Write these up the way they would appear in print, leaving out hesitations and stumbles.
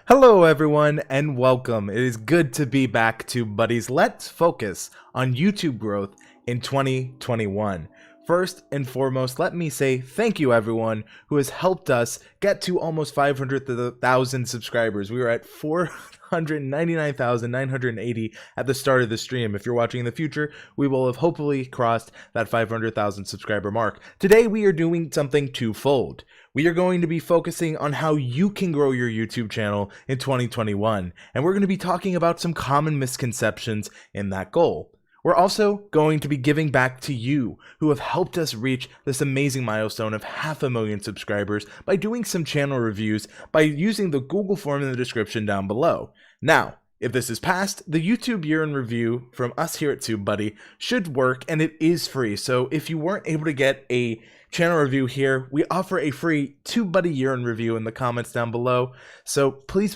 Hello everyone and welcome. It is good to be back to Buddies. Let's focus on YouTube growth in 2021. First and foremost, let me say thank you everyone who has helped us get to almost 500,000 subscribers. We were at 499,980 at the start of the stream. If you're watching in the future, we will have hopefully crossed that 500,000 subscriber mark. Today we are doing something twofold. We are going to be focusing on how you can grow your YouTube channel in 2021, and we're going to be talking about some common misconceptions in that goal. We're also going to be giving back to you who have helped us reach this amazing milestone of 500,000 subscribers by doing some channel reviews by using the Google form in the description down below. Now, if this is passed, the YouTube year in review from us here at TubeBuddy should work, and it is free. So if you weren't able to get a channel review here, we offer a free TubeBuddy year in review in the comments down below. So please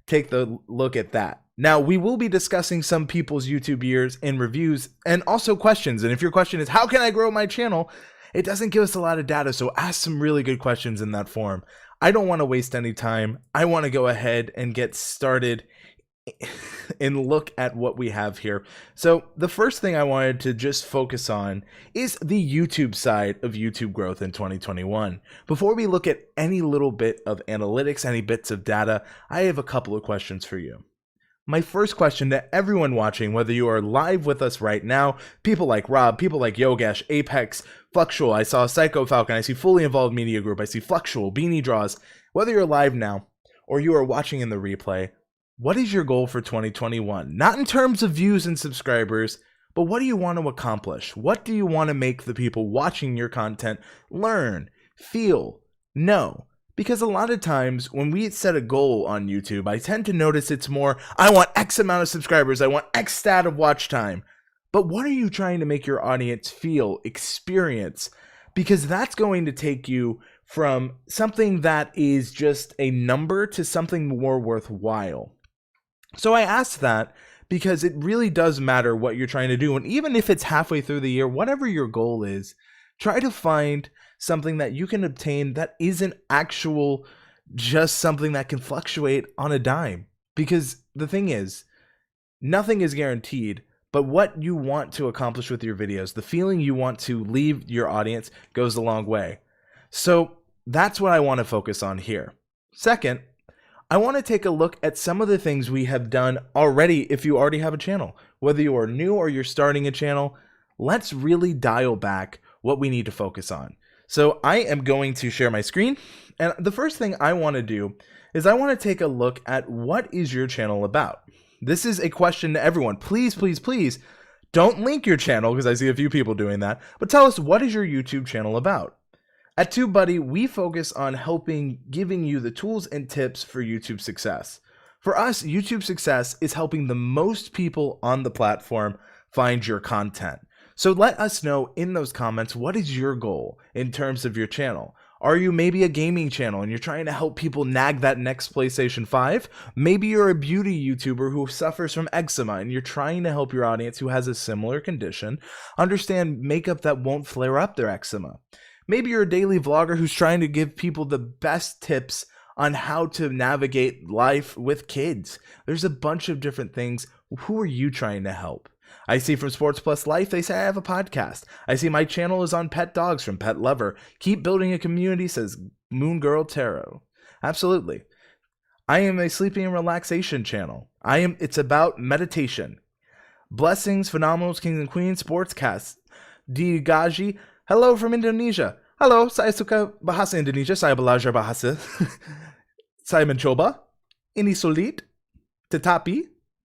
take the look at that. Now, we will be discussing some people's YouTube years in reviews and also questions. And if your question is, how can I grow my channel? It doesn't give us a lot of data, so ask some really good questions in that form. I don't want to waste any time. I want to go ahead and get started and look at what we have here. So the first thing I wanted to just focus on is the YouTube side of YouTube growth in 2021. Before we look at any little bit of analytics, any bits of data, I have a couple of questions for you. My first question to everyone watching, whether you are live with us right now, people like Rob, people like Yogesh, Apex, Fluxual, I saw Psycho Falcon, I see Fully Involved Media Group, I see Fluxual, Beanie Draws, whether you're live now or you are watching in the replay, what is your goal for 2021? Not in terms of views and subscribers, but what do you want to accomplish? What do you want to make the people watching your content learn, feel, know? Because a lot of times when we set a goal on YouTube, I tend to notice it's more, I want X amount of subscribers, I want X stat of watch time. But what are you trying to make your audience feel, experience? Because that's going to take you from something that is just a number to something more worthwhile. So I asked that because it really does matter what you're trying to do. And even if it's halfway through the year, whatever your goal is, try to find something that you can obtain that isn't actual just something that can fluctuate on a dime. Because the thing is, nothing is guaranteed, but what you want to accomplish with your videos, the feeling you want to leave your audience goes a long way. So that's what I want to focus on here. Second, I want to take a look at some of the things we have done already if you already have a channel. Whether you are new or you're starting a channel, let's really dial back what we need to focus on. So I am going to share my screen, and the first thing I want to do is I want to take a look at what is your channel about. This is a question to everyone. Please don't link your channel because I see a few people doing that, but tell us, what is your YouTube channel about? At TubeBuddy, we focus on giving you the tools and tips for YouTube success. For us, YouTube success is helping the most people on the platform find your content. So let us know in those comments, what is your goal in terms of your channel? Are you maybe a gaming channel and you're trying to help people nag that next PlayStation 5? Maybe you're a beauty YouTuber who suffers from eczema and you're trying to help your audience who has a similar condition understand makeup that won't flare up their eczema. Maybe you're a daily vlogger who's trying to give people the best tips on how to navigate life with kids. There's a bunch of different things. Who are you trying to help? I see from Sports Plus Life, they say I have a podcast. I see my channel is on pet dogs from Pet Lover. Keep building a community, says Moon Girl Tarot. Absolutely. I am a sleeping and relaxation channel. It's about meditation. Blessings, Phenomenals, Kings and Queens, Sportscast. Di Gaji. Hello from Indonesia. Halo, saya suka bahasa Indonesia, saya belajar bahasa. Saya mencoba. Ini sulit. Tetapi,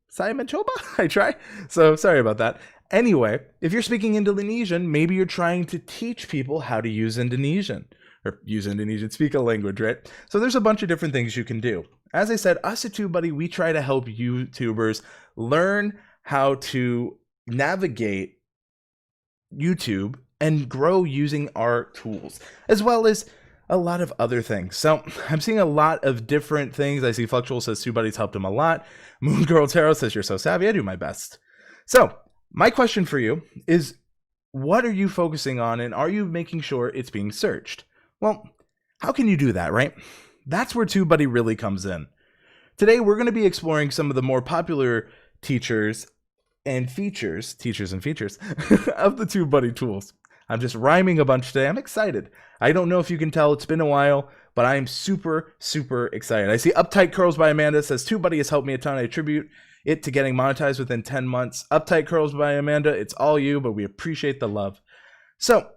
saya mencoba. I try. So, sorry about that. Anyway, if you're speaking Indonesian, maybe you're trying to teach people how to use Indonesian. Or use Indonesian, speak a language, right? So there's a bunch of different things you can do. As I said, us at TubeBuddy, we try to help YouTubers learn how to navigate YouTube and grow using our tools, as well as a lot of other things. So I'm seeing a lot of different things. I see Fluxual says TubeBuddy's helped him a lot. Moon Girl Tarot says you're so savvy. I do my best. So my question for you is, what are you focusing on, and are you making sure it's being searched? Well, how can you do that, right? That's where TubeBuddy really comes in. Today, we're going to be exploring some of the more popular teachers and features of the TubeBuddy tools. I'm just rhyming a bunch today. I'm excited. I don't know if you can tell, it's been a while, but I am super, super excited. I see Uptight Curls by Amanda says, TubeBuddy has helped me a ton. I attribute it to getting monetized within 10 months. Uptight Curls by Amanda, it's all you, but we appreciate the love. So,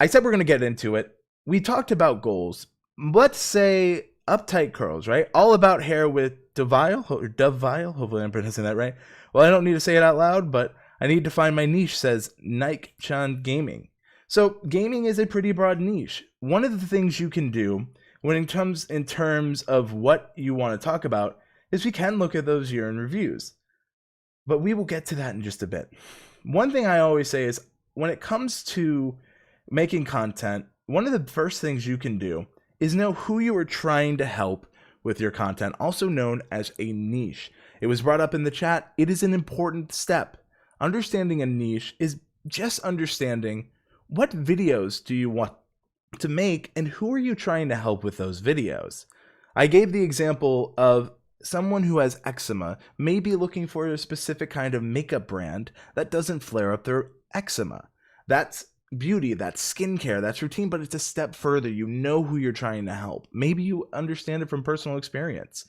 I said we're going to get into it. We talked about goals. Let's say Uptight Curls, right? All about hair with Dovile. Hopefully I'm pronouncing that right. Well, I don't need to say it out loud, but I need to find my niche, says Nike-chan Gaming. So gaming is a pretty broad niche. One of the things you can do when it comes in terms of what you want to talk about is we can look at those year-end reviews. But we will get to that in just a bit. One thing I always say is when it comes to making content, one of the first things you can do is know who you are trying to help with your content, also known as a niche. It was brought up in the chat. It is an important step. Understanding a niche is just understanding what videos do you want to make and who are you trying to help with those videos. I gave the example of someone who has eczema may be looking for a specific kind of makeup brand that doesn't flare up their eczema. That's beauty, that's skincare, that's routine, but it's a step further. You know who you're trying to help. Maybe you understand it from personal experience.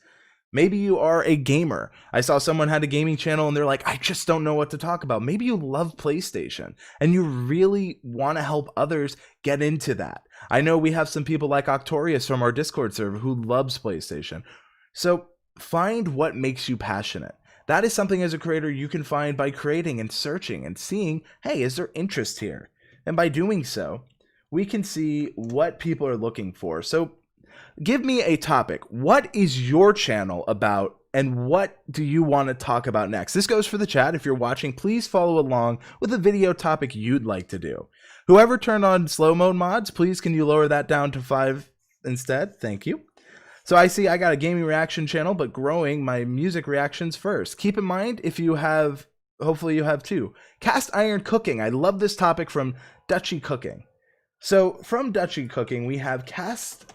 Maybe you are a gamer. I saw someone had a gaming channel and they're like, I just don't know what to talk about. Maybe you love PlayStation and you really want to help others get into that. I know we have some people like Octorius from our Discord server who loves PlayStation. So find what makes you passionate. That is something as a creator you can find by creating and searching and seeing, hey, is there interest here? And by doing so, we can see what people are looking for. So give me a topic. What is your channel about and what do you want to talk about next? This goes for the chat. If you're watching, please follow along with a video topic you'd like to do. Whoever turned on slow mode mods, please can you lower that down to 5 instead? Thank you. So I see I got a gaming reaction channel, but growing my music reactions first. Keep in mind if you have, hopefully you have two. Cast iron cooking. I love this topic from Dutchy Cooking. So from Dutchy Cooking, we have cast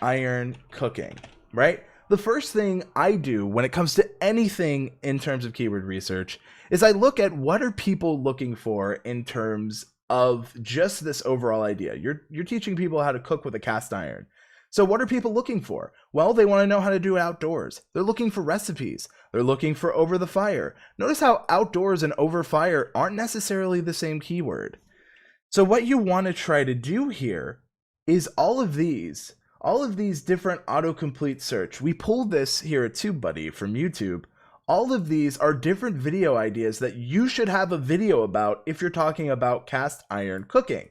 iron cooking, right? The first thing I do when it comes to anything in terms of keyword research is I look at what are people looking for in terms of just this overall idea. You're teaching people how to cook with a cast iron. So what are people looking for? Well, they want to know how to do it outdoors. They're looking for recipes. They're looking for over the fire. Notice how outdoors and over fire aren't necessarily the same keyword. So what you want to try to do here is all of these different autocomplete search. We pulled this here at TubeBuddy from YouTube. All of these are different video ideas that you should have a video about if you're talking about cast iron cooking.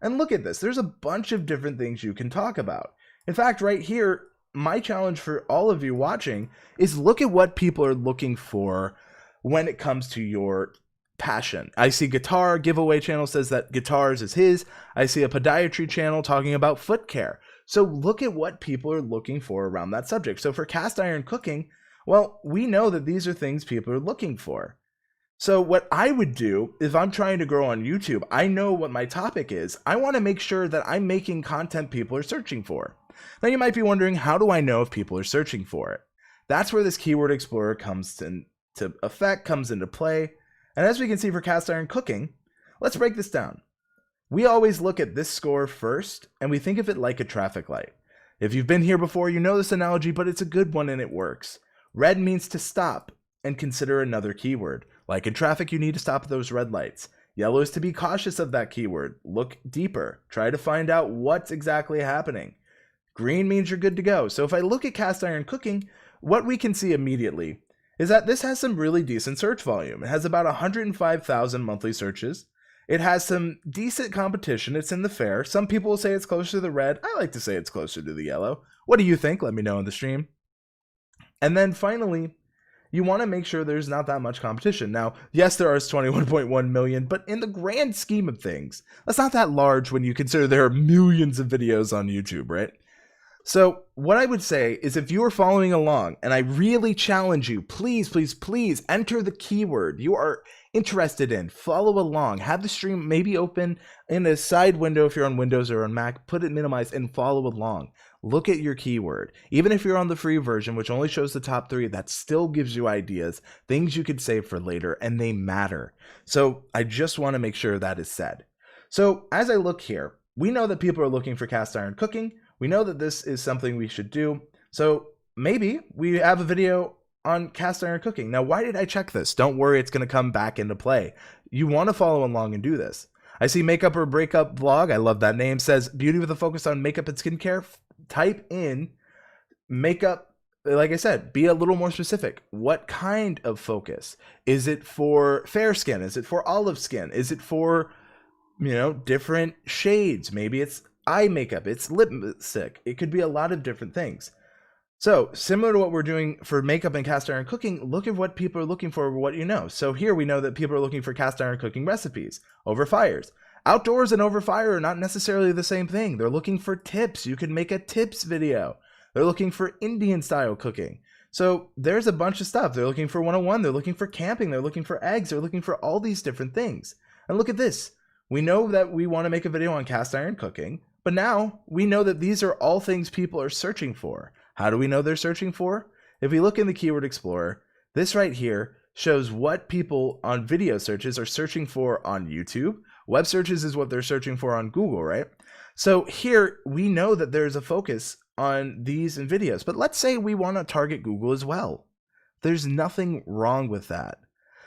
And look at this. There's a bunch of different things you can talk about. In fact, right here, my challenge for all of you watching is look at what people are looking for when it comes to your passion. I see guitar giveaway channel says that guitars is his. I see a podiatry channel talking about foot care. So look at what people are looking for around that subject. So for cast iron cooking, well, we know that these are things people are looking for. So what I would do if I'm trying to grow on YouTube, I know what my topic is. I want to make sure that I'm making content people are searching for. Now you might be wondering, how do I know if people are searching for it? That's where this keyword explorer comes into effect, comes into play. And as we can see for cast iron cooking, let's break this down. We always look at this score first, and we think of it like a traffic light. If you've been here before, you know this analogy, but it's a good one and it works. Red means to stop and consider another keyword. Like in traffic, you need to stop at those red lights. Yellow is to be cautious of that keyword. Look deeper. Try to find out what's exactly happening. Green means you're good to go. So if I look at cast iron cooking, what we can see immediately is that this has some really decent search volume. It has about 105,000 monthly searches. It has some decent competition. It's in the fair. Some people will say it's closer to the red. I like to say it's closer to the yellow. What do you think? Let me know in the stream. And then finally, you want to make sure there's not that much competition. Now, yes, there are 21.1 million, but in the grand scheme of things, that's not that large when you consider there are millions of videos on YouTube, right? So what I would say is if you are following along, and I really challenge you, please, please, please enter the keyword. You are interested in, follow along, have the stream maybe open in a side window if you're on Windows or on Mac, put it minimized and follow along. Look at your keyword. Even if you're on the free version, which only shows the top 3, that still gives you ideas, things you could save for later, and they matter. So I just want to make sure that is said. So as I look here, we know that people are looking for cast iron cooking. We know that this is something we should do. So maybe we have a video on cast iron cooking. Now, why did I check this? Don't worry, it's going to come back into play. You want to follow along and do this. I see Makeup or Breakup Vlog. I love that name. Says beauty with a focus on makeup and skincare. Type in makeup. Like I said, be a little more specific. What kind of focus? Is it for fair skin? Is it for olive skin? Is it for, different shades? Maybe it's eye makeup. It's lipstick. It could be a lot of different things. So similar to what we're doing for makeup and cast iron cooking, look at what people are looking for, what you know. So here we know that people are looking for cast iron cooking recipes over fires. Outdoors and over fire are not necessarily the same thing. They're looking for tips. You can make a tips video. They're looking for Indian style cooking. So there's a bunch of stuff. They're looking for 101. They're looking for camping. They're looking for eggs. They're looking for all these different things. And look at this. We know that we want to make a video on cast iron cooking, but now we know that these are all things people are searching for. How do we know they're searching for? If we look in the Keyword Explorer, this right here shows what people on video searches are searching for on YouTube. Web searches is what they're searching for on Google, right? So here we know that there's a focus on these in videos, but let's say we want to target Google as well. There's nothing wrong with that.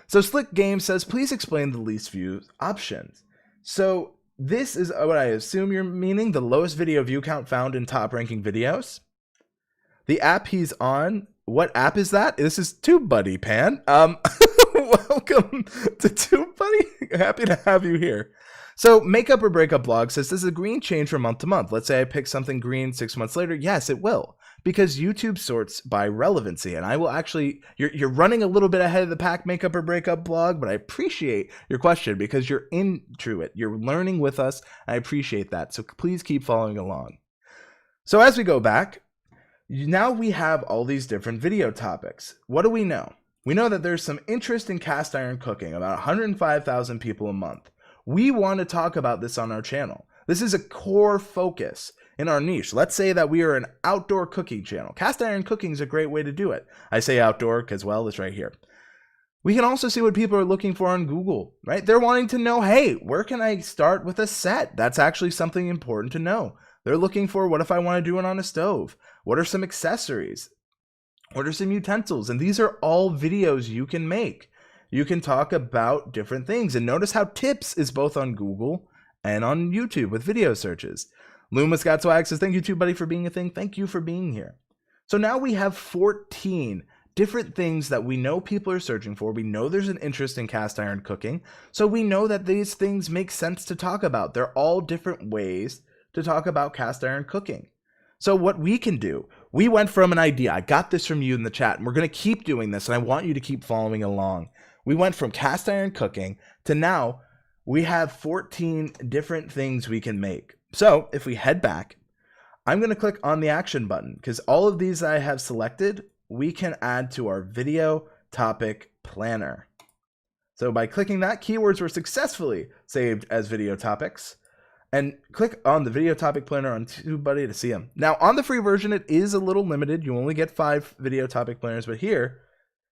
So Slick Game says, please explain the least view options. So this is what I assume you're meaning, the lowest video view count found in top ranking videos. The app he's on, what app is that? This is TubeBuddy, Pan. Welcome to TubeBuddy. Happy to have you here. So Makeup or Breakup Blog says, does the green change from month to month? Let's say I pick something green 6 months later. Yes, it will, because YouTube sorts by relevancy. And I will actually, you're running a little bit ahead of the pack, Makeup or Breakup Blog, but I appreciate your question because you're into it. You're learning with us. I appreciate that. So please keep following along. So as we go back, now we have all these different video topics. What do we know? We know that there's some interest in cast iron cooking, about 105,000 people a month. We want to talk about this on our channel. This is a core focus in our niche. Let's say that we are an outdoor cooking channel. Cast iron cooking is a great way to do it. I say outdoor because, well, it's right here. We can also see what people are looking for on Google, right? They're wanting to know, hey, where can I start with a set? That's actually something important to know. They're looking for, what if I want to do it on a stove? What are some accessories? What are some utensils? And these are all videos you can make. You can talk about different things. And notice how tips is both on Google and on YouTube with video searches. Loomis Got Swag says, thank you, TubeBuddy, for being a thing. Thank you for being here. So now we have 14 different things that we know people are searching for. We know there's an interest in cast iron cooking. So we know that these things make sense to talk about. They're all different ways to talk about cast iron cooking. So what we can do, we went from an idea. I got this from you in the chat, and we're going to keep doing this, and I want you to keep following along. We went from cast iron cooking to now we have 14 different things we can make. So if we head back, I'm going to click on the action button because all of these I have selected, we can add to our video topic planner. So by clicking that, keywords were successfully saved as video topics. And click on the video topic planner on TubeBuddy to see them. Now, on the free version, it is a little limited. You only get 5 video topic planners, but here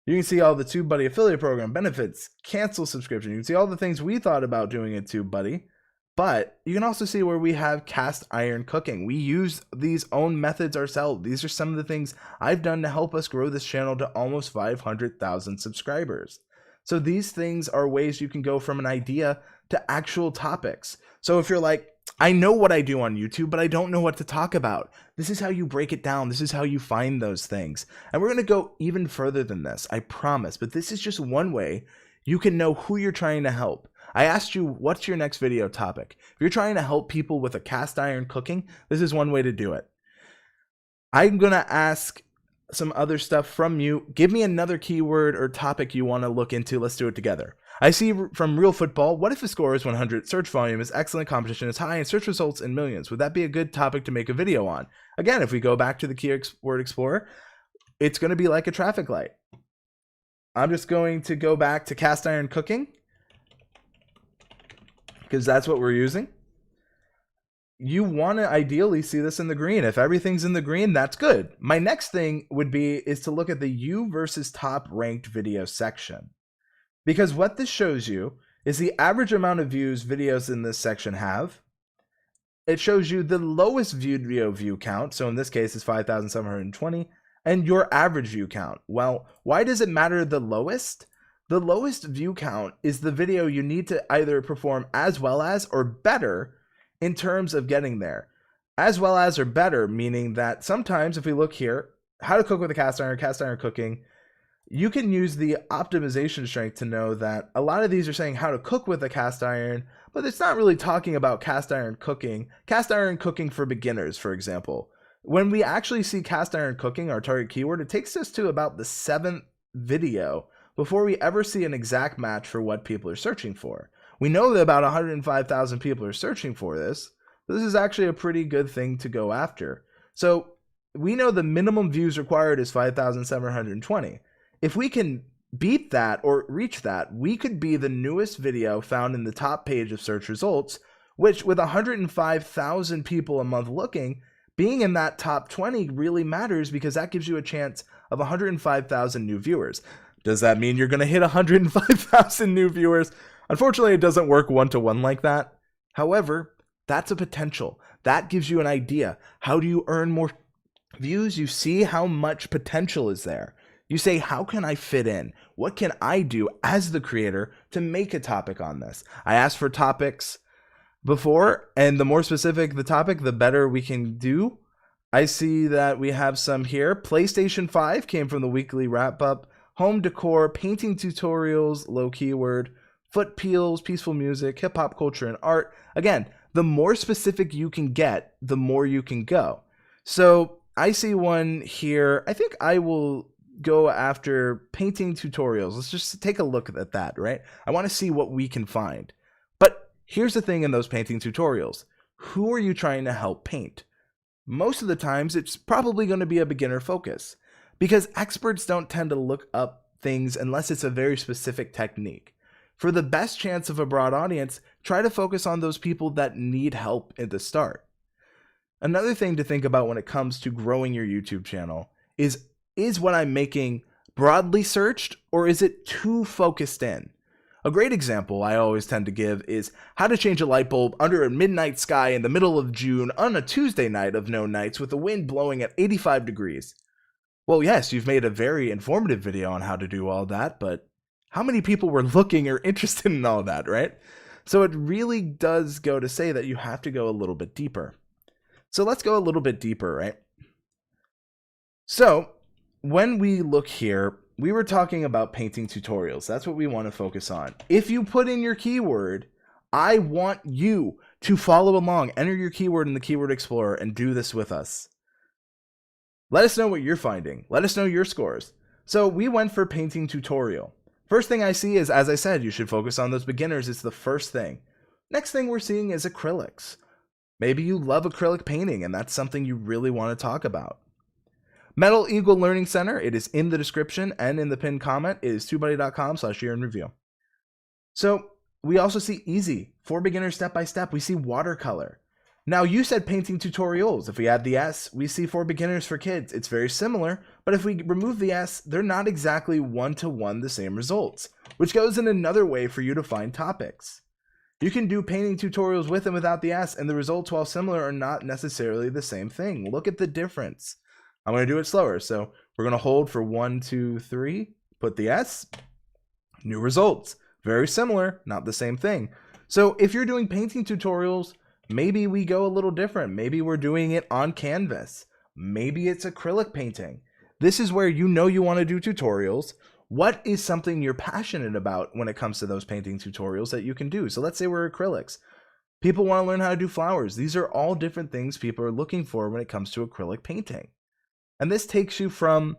you can see all the TubeBuddy affiliate program benefits, cancel subscription. You can see all the things we thought about doing at TubeBuddy, but you can also see where we have cast iron cooking. We use these own methods ourselves. These are some of the things I've done to help us grow this channel to almost 500,000 subscribers. So these things are ways you can go from an idea to actual topics. So if you're like, I know what I do on YouTube, but I don't know what to talk about. This is how you break it down. This is how you find those things. And we're going to go even further than this, I promise. But this is just one way you can know who you're trying to help. I asked you, what's your next video topic? If you're trying to help people with a cast iron cooking, this is one way to do it. I'm going to ask some other stuff from you. Give me another keyword or topic you want to look into. Let's do it together. I see from Real Football, what if the score is 100, search volume is excellent, competition is high, and search results in millions? Would that be a good topic to make a video on? Again, if we go back to the Keyword Explorer, it's going to be like a traffic light. I'm just going to go back to cast iron cooking, because that's what we're using, you want to ideally see this in the green. If everything's in the green, that's good. My next thing would be is to look at the U versus top ranked video section, because what this shows you is the average amount of views videos in this section have. It shows you the lowest video view count, so in this case it's 5,720, and your average view count. Well, why does it matter the lowest? The lowest view count is the video you need to either perform as well as or better in terms of getting there. As well as or better, meaning that sometimes if we look here, how to cook with a cast iron cooking, you can use the optimization strength to know that a lot of these are saying how to cook with a cast iron, but it's not really talking about cast iron cooking for beginners, for example. When we actually see cast iron cooking, our target keyword, it takes us to about the 7th video before we ever see an exact match for what people are searching for. We know that about 105,000 people are searching for this. This is actually a pretty good thing to go after. So we know the minimum views required is 5,720. If we can beat that or reach that, we could be the newest video found in the top page of search results, which with 105,000 people a month looking, being in that top 20 really matters because that gives you a chance of 105,000 new viewers. Does that mean you're going to hit 105,000 new viewers? Unfortunately, it doesn't work one-to-one like that. However, that's a potential. That gives you an idea. How do you earn more views? You see how much potential is there. You say, how can I fit in? What can I do as the creator to make a topic on this? I asked for topics before, and the more specific the topic, the better we can do. I see that we have some here. PlayStation 5 came from the weekly wrap-up. Home decor, painting tutorials, low keyword, foot peels, peaceful music, hip-hop culture, and art. Again, the more specific you can get, the more you can go. So I see one here. I think I will go after painting tutorials. Let's just take a look at that, right? I want to see what we can find. But here's the thing in those painting tutorials. Who are you trying to help paint? Most of the times, it's probably going to be a beginner focus because experts don't tend to look up things unless it's a very specific technique. For the best chance of a broad audience, try to focus on those people that need help at the start. Another thing to think about when it comes to growing your YouTube channel is what I'm making broadly searched or is it too focused in? A great example I always tend to give is how to change a light bulb under a midnight sky in the middle of June on a Tuesday night of no nights with the wind blowing at 85 degrees. Well, yes, you've made a very informative video on how to do all that, but how many people were looking or interested in all that, right? So it really does go to say that you have to go a little bit deeper. So let's go a little bit deeper, right? So when we look here, we were talking about painting tutorials. That's what we want to focus on. If you put in your keyword, I want you to follow along, enter your keyword in the Keyword Explorer and do this with us. Let us know what you're finding. Let us know your scores. So we went for painting tutorial. First thing I see is, as I said, you should focus on those beginners. It's the first thing. Next thing we're seeing is acrylics. Maybe you love acrylic painting and that's something you really want to talk about. Metal Eagle Learning Center, it is in the description and in the pinned comment. It is TubeBuddy.com/year-in-review. So we also see easy, for beginners step-by-step. We see watercolor. Now you said painting tutorials. If we add the S, we see for beginners for kids. It's very similar, but if we remove the S, they're not exactly one-to-one the same results, which goes in another way for you to find topics. You can do painting tutorials with and without the S, and the results, while similar, are not necessarily the same thing. Look at the difference. I'm going to do it slower. So we're going to hold for 1, 2, 3, put the S, new results. Very similar, not the same thing. So if you're doing painting tutorials, maybe we go a little different. Maybe we're doing it on canvas. Maybe it's acrylic painting. This is where you know you want to do tutorials. What is something you're passionate about when it comes to those painting tutorials that you can do? So let's say we're acrylics. People want to learn how to do flowers. These are all different things people are looking for when it comes to acrylic painting. And this takes you from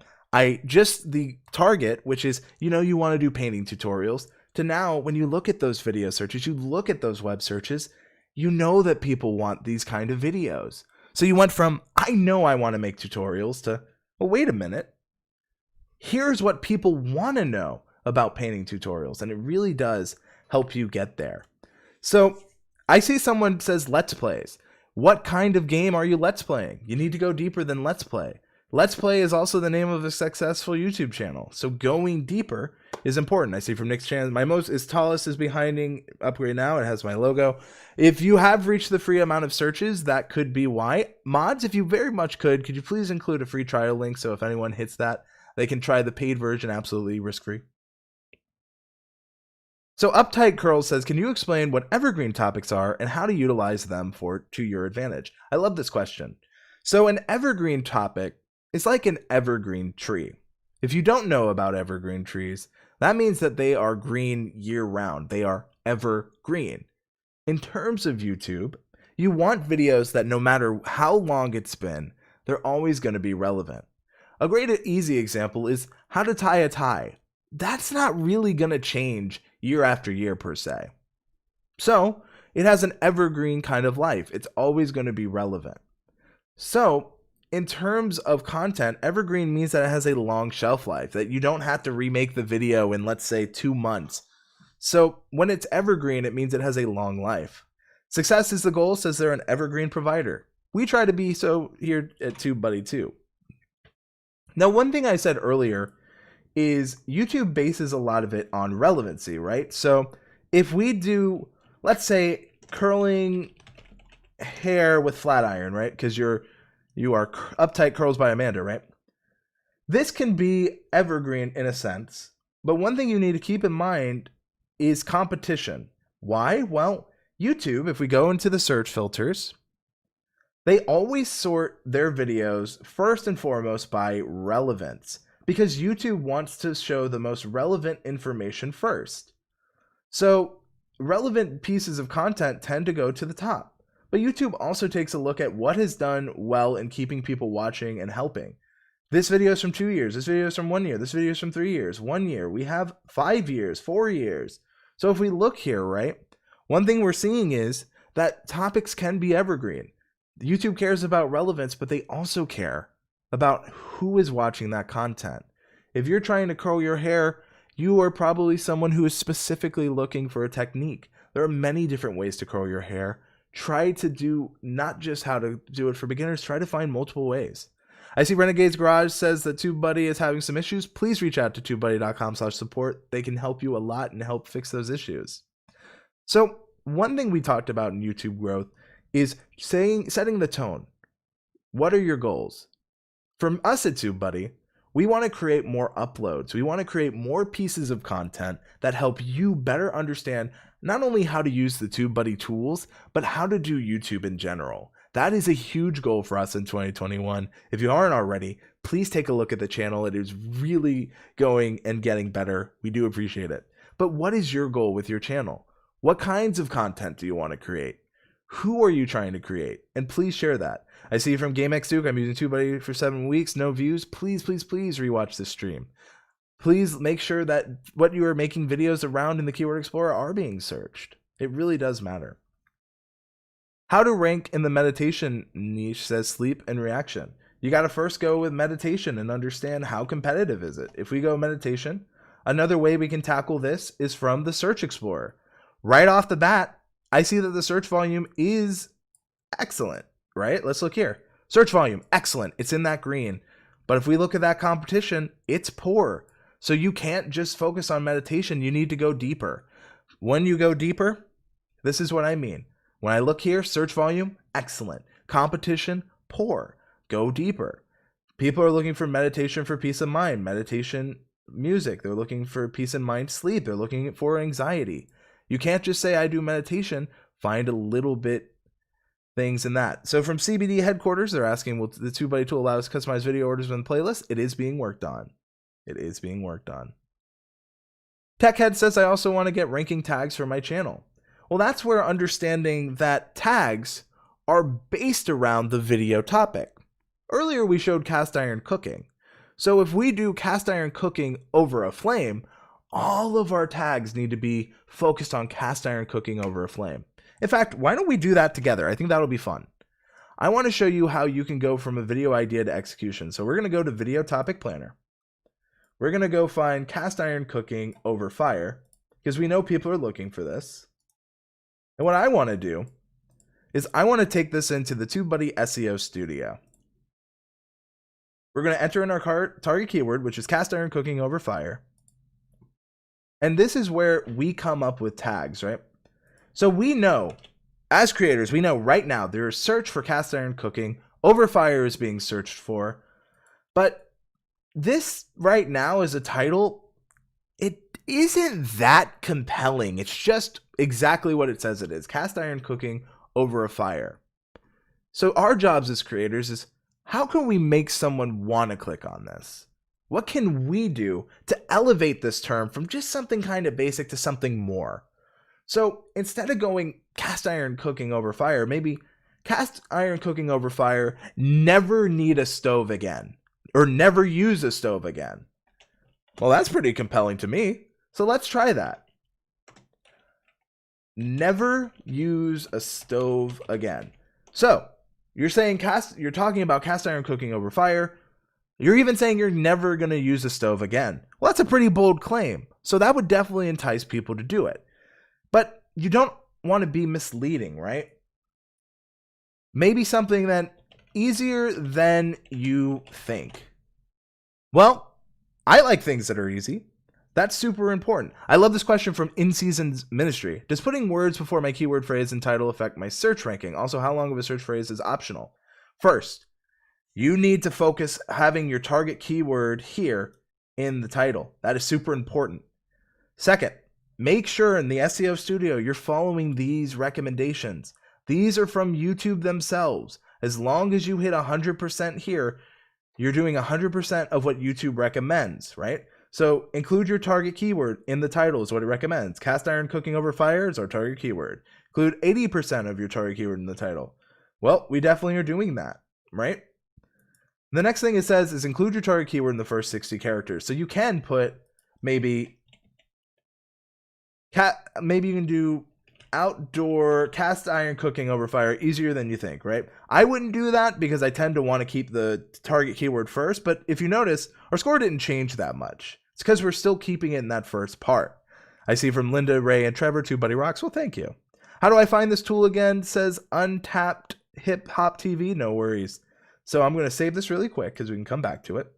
just the target, which is, you want to do painting tutorials, to now when you look at those video searches, you look at those web searches, you know that people want these kind of videos. So you went from, I know I want to make tutorials to, well, wait a minute. Here's what people want to know about painting tutorials. And it really does help you get there. So I see someone says let's plays. What kind of game are you let's playing? You need to go deeper than let's play. Let's play is also the name of a successful YouTube channel. So going deeper is important. I see from Nick's channel, my most is tallest is behind Upgrade Now. It has my logo. If you have reached the free amount of searches, that could be why. Mods, if you very much could you please include a free trial link so if anyone hits that, they can try the paid version absolutely risk-free. So Uptight Curl says, can you explain what evergreen topics are and how to utilize them to your advantage? I love this question. So an evergreen topic is like an evergreen tree. If you don't know about evergreen trees, that means that they are green year-round. They are evergreen. In terms of YouTube, you want videos that no matter how long it's been, they're always going to be relevant. A great easy example is how to tie a tie. That's not really going to change year after year per se. So it has an evergreen kind of life. It's always going to be relevant. So in terms of content, evergreen means that it has a long shelf life, that you don't have to remake the video in, let's say, 2 months. So when it's evergreen, it means it has a long life. Success is the goal, says they're an evergreen provider. We try to be so here at TubeBuddy too. Now, one thing I said earlier is YouTube bases a lot of it on relevancy, right? So if we do, let's say, curling hair with flat iron, right? Because you are Uptight Curls by Amanda, right? This can be evergreen in a sense, but one thing you need to keep in mind is competition. Why? Well, YouTube, if we go into the search filters, they always sort their videos first and foremost by relevance, because YouTube wants to show the most relevant information first. So relevant pieces of content tend to go to the top. But YouTube also takes a look at what has done well in keeping people watching and helping. This video is from 2 years. This video is from 1 year. This video is from 3 years, 1 year. We have 5 years, 4 years. So if we look here, right, one thing we're seeing is that topics can be evergreen. YouTube cares about relevance, but they also care about who is watching that content. If you're trying to curl your hair, you are probably someone who is specifically looking for a technique. There are many different ways to curl your hair. Try to do not just how to do it for beginners, try to find multiple ways. I see Renegade's Garage says that TubeBuddy is having some issues. Please reach out to tubebuddy.com/support. They can help you a lot and help fix those issues. So one thing we talked about in YouTube growth is setting the tone. What are your goals? From us at TubeBuddy, we want to create more uploads. We want to create more pieces of content that help you better understand not only how to use the TubeBuddy tools, but how to do YouTube in general. That is a huge goal for us in 2021. If you aren't already, please take a look at the channel. It is really going and getting better. We do appreciate it. But what is your goal with your channel? What kinds of content do you want to create? Who are you trying to create? And please share that. I see from GameX Duke, I'm using TubeBuddy for 7 weeks, no views. Please, please, please rewatch this stream. Please make sure that what you are making videos around in the Keyword Explorer are being searched. It really does matter. How to rank in the meditation niche, says Sleep and Reaction. You got to first go with meditation and understand how competitive is it. If we go meditation, another way we can tackle this is from the Search Explorer. Right off the bat, I see that the search volume is excellent, right? Let's look here. Search volume, excellent. It's in that green. But if we look at that competition, it's poor. So you can't just focus on meditation. You need to go deeper. When you go deeper, this is what I mean. When I look here, search volume, excellent. Competition, poor. Go deeper. People are looking for meditation for peace of mind, meditation music. They're looking for peace of mind sleep. They're looking for anxiety. You can't just say, I do meditation. Find a little bit things in that. So from CBD headquarters, they're asking, will the TubeBuddy tool allow us to customize video orders within the playlist? It is being worked on. It is being worked on. Techhead says, I also want to get ranking tags for my channel. Well, that's where understanding that tags are based around the video topic. Earlier, we showed cast iron cooking. So if we do cast iron cooking over a flame, all of our tags need to be focused on cast iron cooking over a flame. In fact, why don't we do that together? I think that'll be fun. I want to show you how you can go from a video idea to execution. So we're going to go to Video Topic Planner. We're going to go find cast iron cooking over fire, because we know people are looking for this. And what I want to do is I want to take this into the TubeBuddy SEO Studio. We're going to enter in our target keyword, which is cast iron cooking over fire. And this is where we come up with tags, right? So we know, as creators, we know right now there is search for cast iron cooking over fire is being searched for. But this right now as a title, it isn't that compelling. It's just exactly what it says it is. Cast iron cooking over a fire. So our jobs as creators is, how can we make someone want to click on this? What can we do to elevate this term from just something kind of basic to something more? So instead of going cast iron cooking over fire, maybe cast iron cooking over fire, never need a stove again, or never use a stove again. Well, that's pretty compelling to me. So let's try that. Never use a stove again. So you're saying you're talking about cast iron cooking over fire. You're even saying you're never going to use a stove again. Well, that's a pretty bold claim. So that would definitely entice people to do it. But you don't want to be misleading, right? Maybe something that easier than you think. Well, I like things that are easy. That's super important. I love this question from In Season's Ministry. Does putting words before my keyword phrase and title affect my search ranking? Also, how long of a search phrase is optional? First, you need to focus having your target keyword here in the title. That is super important. Second, make sure in the SEO Studio you're following these recommendations. These are from YouTube themselves. As long as you hit 100% here, you're doing 100% of what YouTube recommends, right? So include your target keyword in the title is what it recommends. Cast iron cooking over fire is our target keyword. Include 80% of your target keyword in the title. Well, we definitely are doing that, right? The next thing it says is include your target keyword in the first 60 characters. So you can put maybe you can do outdoor cast iron cooking over fire, easier than you think, right? I wouldn't do that because I tend to want to keep the target keyword first. But if you notice, our score didn't change that much. It's because we're still keeping it in that first part. I see from Linda, Ray, and Trevor, TubeBuddy rocks. Well, thank you. How do I find this tool again? It says Untapped Hip Hop TV. No worries. So I'm going to save this really quick because we can come back to it.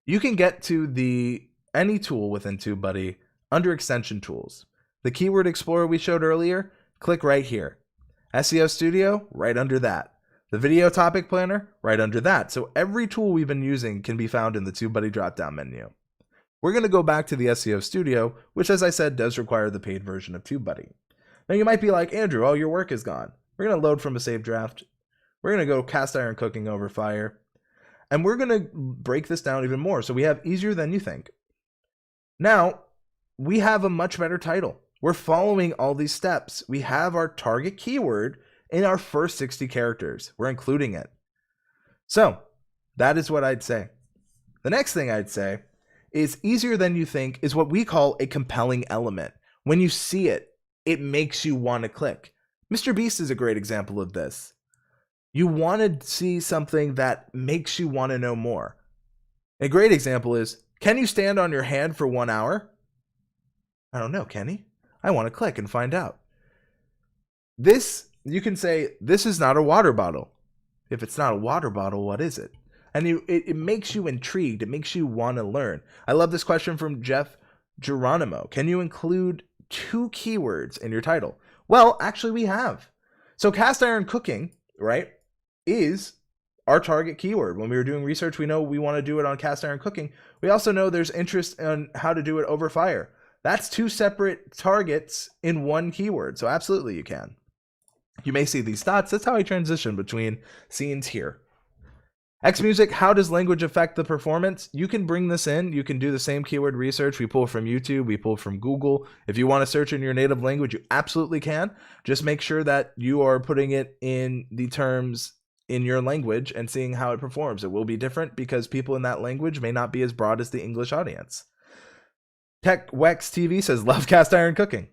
You can get to any tool within TubeBuddy under extension tools. The keyword explorer we showed earlier, click right here. SEO Studio, right under that. The video topic planner, right under that. So every tool we've been using can be found in the TubeBuddy drop-down menu. We're going to go back to the SEO Studio, which, as I said, does require the paid version of TubeBuddy. Now you might be like, Andrew, all your work is gone. We're going to load from a saved draft. We're going to go cast iron cooking over fire. And we're going to break this down even more. So we have easier than you think. Now, we have a much better title. We're following all these steps. We have our target keyword in our first 60 characters. We're including it. So that is what I'd say. The next thing I'd say is easier than you think is what we call a compelling element. When you see it, it makes you want to click. Mr. Beast is a great example of this. You want to see something that makes you want to know more. A great example is, can you stand on your hand for 1 hour? I don't know, can he? I want to click and find out. This, you can say, this is not a water bottle. If it's not a water bottle, what is it? And it makes you intrigued. It makes you want to learn. I love this question from Jeff Geronimo. Can you include 2 keywords in your title? Well, actually we have. So cast iron cooking, right, is our target keyword. When we were doing research, we know we want to do it on cast iron cooking. We also know there's interest in how to do it over fire. That's 2 separate targets in 1 keyword. So absolutely you can. You may see these dots. That's how I transition between scenes here. Xmusic, how does language affect the performance? You can bring this in. You can do the same keyword research. We pull from YouTube. We pull from Google. If you want to search in your native language, you absolutely can. Just make sure that you are putting it in the terms in your language and seeing how it performs. It will be different because people in that language may not be as broad as the English audience. TechWex TV says, love cast iron cooking.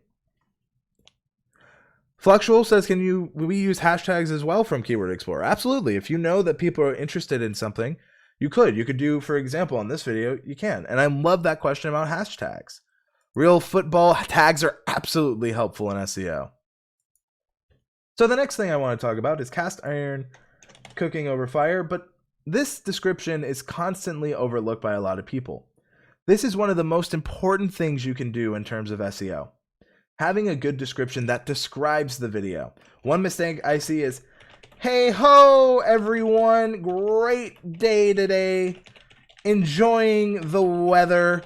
Fluxual says, we use hashtags as well from Keyword Explorer? Absolutely. If you know that people are interested in something, you could do, for example, on this video, you can. And I love that question about hashtags. Real football tags are absolutely helpful in SEO. So the next thing I want to talk about is cast iron cooking over fire, but this description is constantly overlooked by a lot of people. This is one of the most important things you can do in terms of SEO. Having a good description that describes the video. One mistake I see is, hey ho everyone, great day today, enjoying the weather.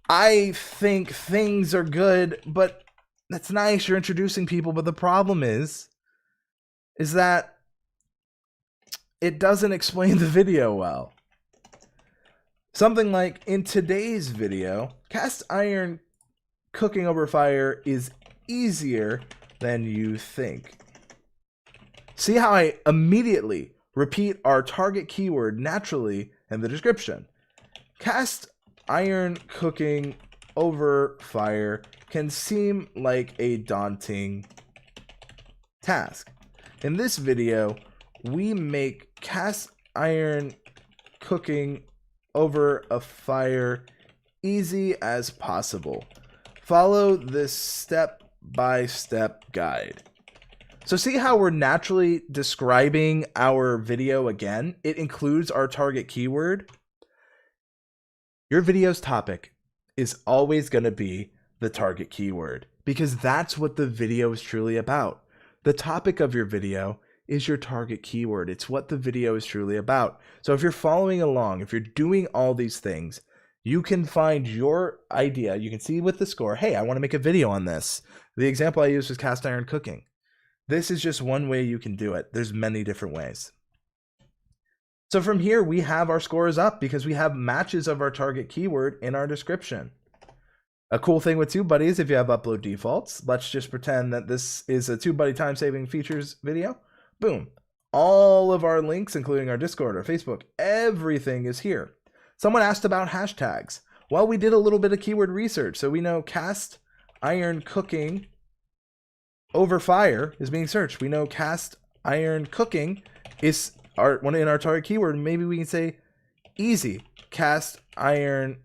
I think things are good, but that's nice, you're introducing people, but the problem is that it doesn't explain the video well. Something like, in today's video, cast iron cooking over fire is easier than you think. See how I immediately repeat our target keyword naturally in the description. Cast iron cooking over fire can seem like a daunting task. In this video, we make cast iron cooking over a fire easy as possible. Follow this step-by-step guide. So see how we're naturally describing our video again? It includes our target keyword. Your video's topic is always going to be the target keyword because that's what the video is truly about. The topic of your video is your target keyword. It's what the video is truly about. So if you're following along, if you're doing all these things, you can find your idea. You can see with the score, hey, I want to make a video on this. The example I used was cast iron cooking. This is just one way you can do it. There's many different ways. So from here, we have our scores up because we have matches of our target keyword in our description. A cool thing with TubeBuddy is if you have upload defaults, let's just pretend that this is a TubeBuddy time-saving features video. Boom. All of our links, including our Discord, our Facebook, everything is here. Someone asked about hashtags. Well, we did a little bit of keyword research, so we know cast iron cooking over fire is being searched. We know cast iron cooking is one in our target keyword. Maybe we can say easy cast iron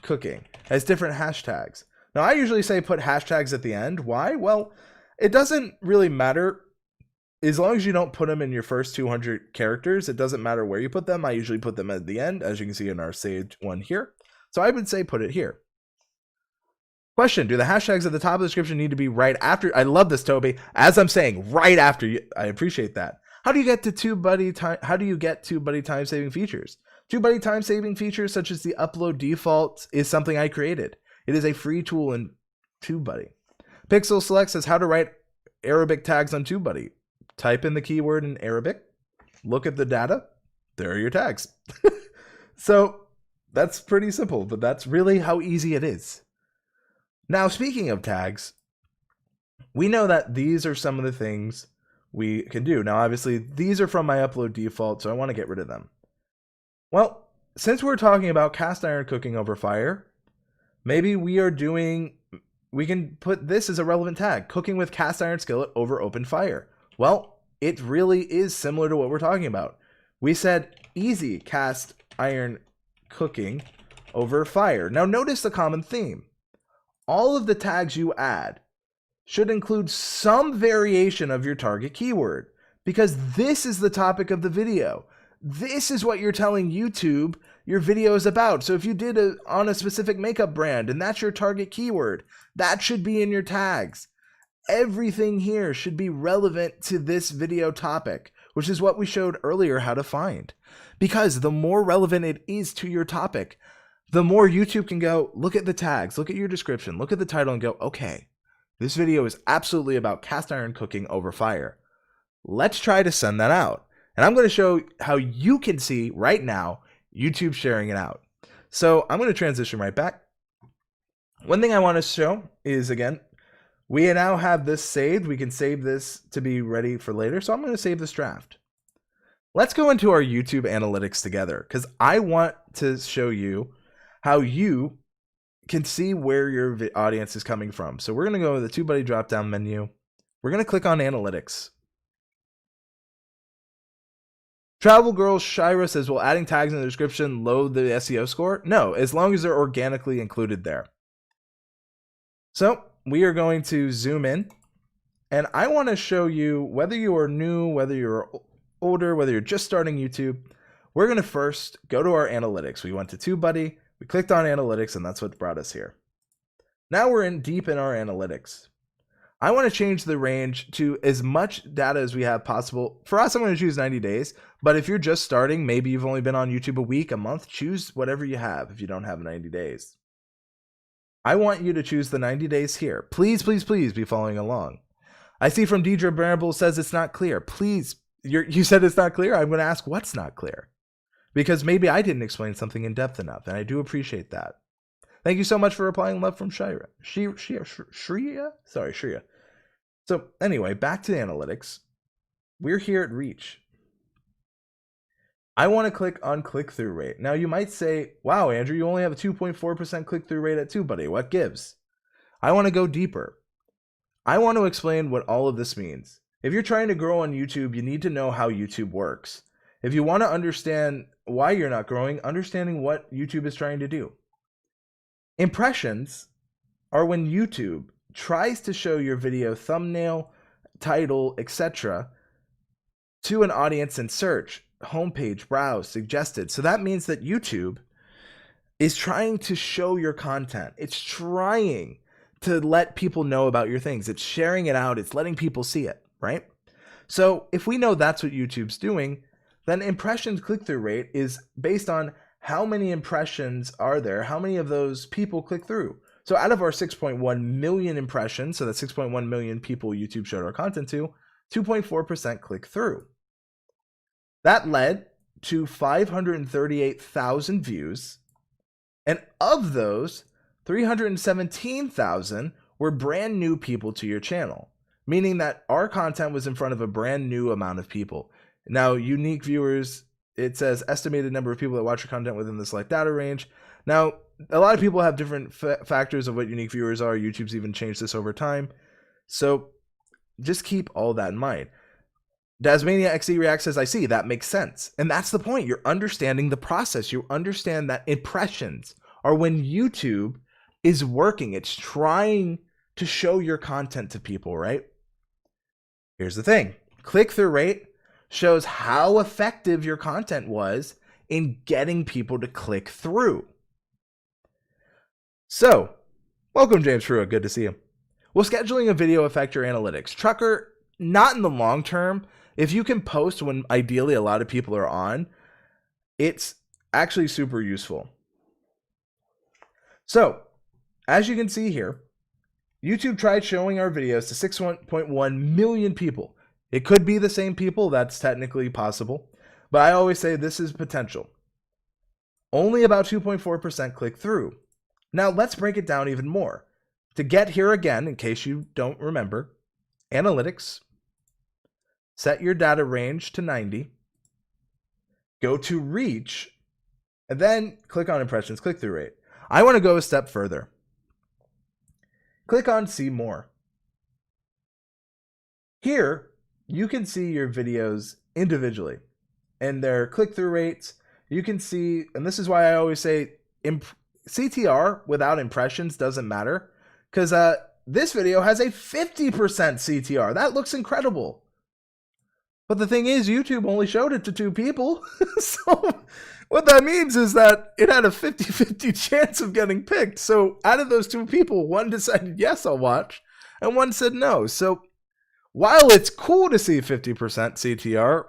cooking as different hashtags. Now, I usually say put hashtags at the end. Why? Well, it doesn't really matter. As long as you don't put them in your first 200 characters, it doesn't matter where you put them. I usually put them at the end, as you can see in our saved one here. So I would say put it here. Question, do the hashtags at the top of the description need to be right after? I love this, Toby. As I'm saying, right after you. I appreciate that. How do you get to TubeBuddy how do you get TubeBuddy time-saving features? TubeBuddy time-saving features such as the upload default is something I created. It is a free tool in TubeBuddy. Pixel Select says how to write Arabic tags on TubeBuddy. Type in the keyword in Arabic, look at the data, there are your tags. So that's pretty simple, but that's really how easy it is. Now, speaking of tags, we know that these are some of the things we can do. Now, obviously, these are from my upload default, so I want to get rid of them. Well, since we're talking about cast iron cooking over fire, maybe we can put this as a relevant tag, cooking with cast iron skillet over open fire. Well, it really is similar to what we're talking about. We said easy cast iron cooking over fire. Now notice the common theme. All of the tags you add should include some variation of your target keyword because this is the topic of the video. This is what you're telling YouTube your video is about. So if you did on a specific makeup brand and that's your target keyword, that should be in your tags. Everything here should be relevant to this video topic, which is what we showed earlier how to find. Because the more relevant it is to your topic, the more YouTube can go, look at the tags, look at your description, look at the title and go, okay, this video is absolutely about cast iron cooking over fire. Let's try to send that out. And I'm going to show how you can see right now YouTube sharing it out. So I'm going to transition right back. One thing I want to show is, again, we now have this saved. We can save this to be ready for later. So I'm going to save this draft. Let's go into our YouTube analytics together because I want to show you how you can see where your audience is coming from. So we're going to go to the TubeBuddy drop-down menu. We're going to click on analytics. Travel Girl Shira says, will adding tags in the description load the SEO score? No, as long as they're organically included there. So we are going to zoom in And I want to show you, whether you are new, whether you're older, whether you're just starting YouTube, we're going to first go to our analytics. We went to TubeBuddy, we clicked on analytics, and that's what brought us here. Now we're deep in our analytics. I want to change the range to as much data as we have possible. For us, I'm going to choose 90 days, but if you're just starting, maybe you've only been on YouTube a week, a month, choose whatever you have if you don't have 90 days. I want you to choose the 90 days here. Please, please, please be following along. I see from Deidre Bramble says it's not clear. Please, you said it's not clear. I'm going to ask what's not clear, because maybe I didn't explain something in depth enough, and I do appreciate that. Thank you so much for replying. Love from Shira. Shreya? Sorry, Shreya. So anyway, back to analytics. We're here at reach. I want to click on click-through rate. Now you might say, wow, Andrew, you only have a 2.4% click-through rate at TubeBuddy. What gives? I want to go deeper. I want to explain what all of this means. If you're trying to grow on YouTube, you need to know how YouTube works. If you want to understand why you're not growing, understanding what YouTube is trying to do. Impressions are when YouTube tries to show your video thumbnail, title, etc. to an audience in search, homepage, browse, suggested. So that means that YouTube is trying to show your content. It's trying to let people know about your things. It's sharing it out. It's letting people see it, right? So if we know that's what YouTube's doing, then impressions click-through rate is based on how many impressions are there, how many of those people click through. So out of our 6.1 million impressions, so that's 6.1 million people YouTube showed our content to, 2.4% click through. That led to 538,000 views, and of those, 317,000 were brand new people to your channel, meaning that our content was in front of a brand new amount of people. Now, unique viewers, it says estimated number of people that watch your content within the select data range. Now, a lot of people have different factors of what unique viewers are. YouTube's even changed this over time. So just keep all that in mind. Dasmania XE React says, I see, that makes sense. And that's the point. You're understanding the process. You understand that impressions are when YouTube is working. It's trying to show your content to people, right? Here's the thing. Click-through rate shows how effective your content was in getting people to click through. So, welcome James Fruit, good to see you. Will scheduling a video affect your analytics? Trucker, not in the long term. If you can post when ideally a lot of people are on, it's actually super useful. So, as you can see here, YouTube tried showing our videos to 6.1 million people. It could be the same people, that's technically possible, but I always say this is potential. Only about 2.4% click through. Now let's break it down even more. To get here again, in case you don't remember, analytics, set your data range to 90, go to reach, and then click on impressions click-through rate. I want to go a step further. Click on see more. Here, you can see your videos individually and their click-through rates. You can see, and this is why I always say CTR without impressions doesn't matter, because this video has a 50% CTR. That looks incredible. But the thing is, YouTube only showed it to 2 people. So what that means is that it had a 50-50 chance of getting picked. So out of those 2 people, one decided, yes, I'll watch, and one said no. So while it's cool to see 50% CTR,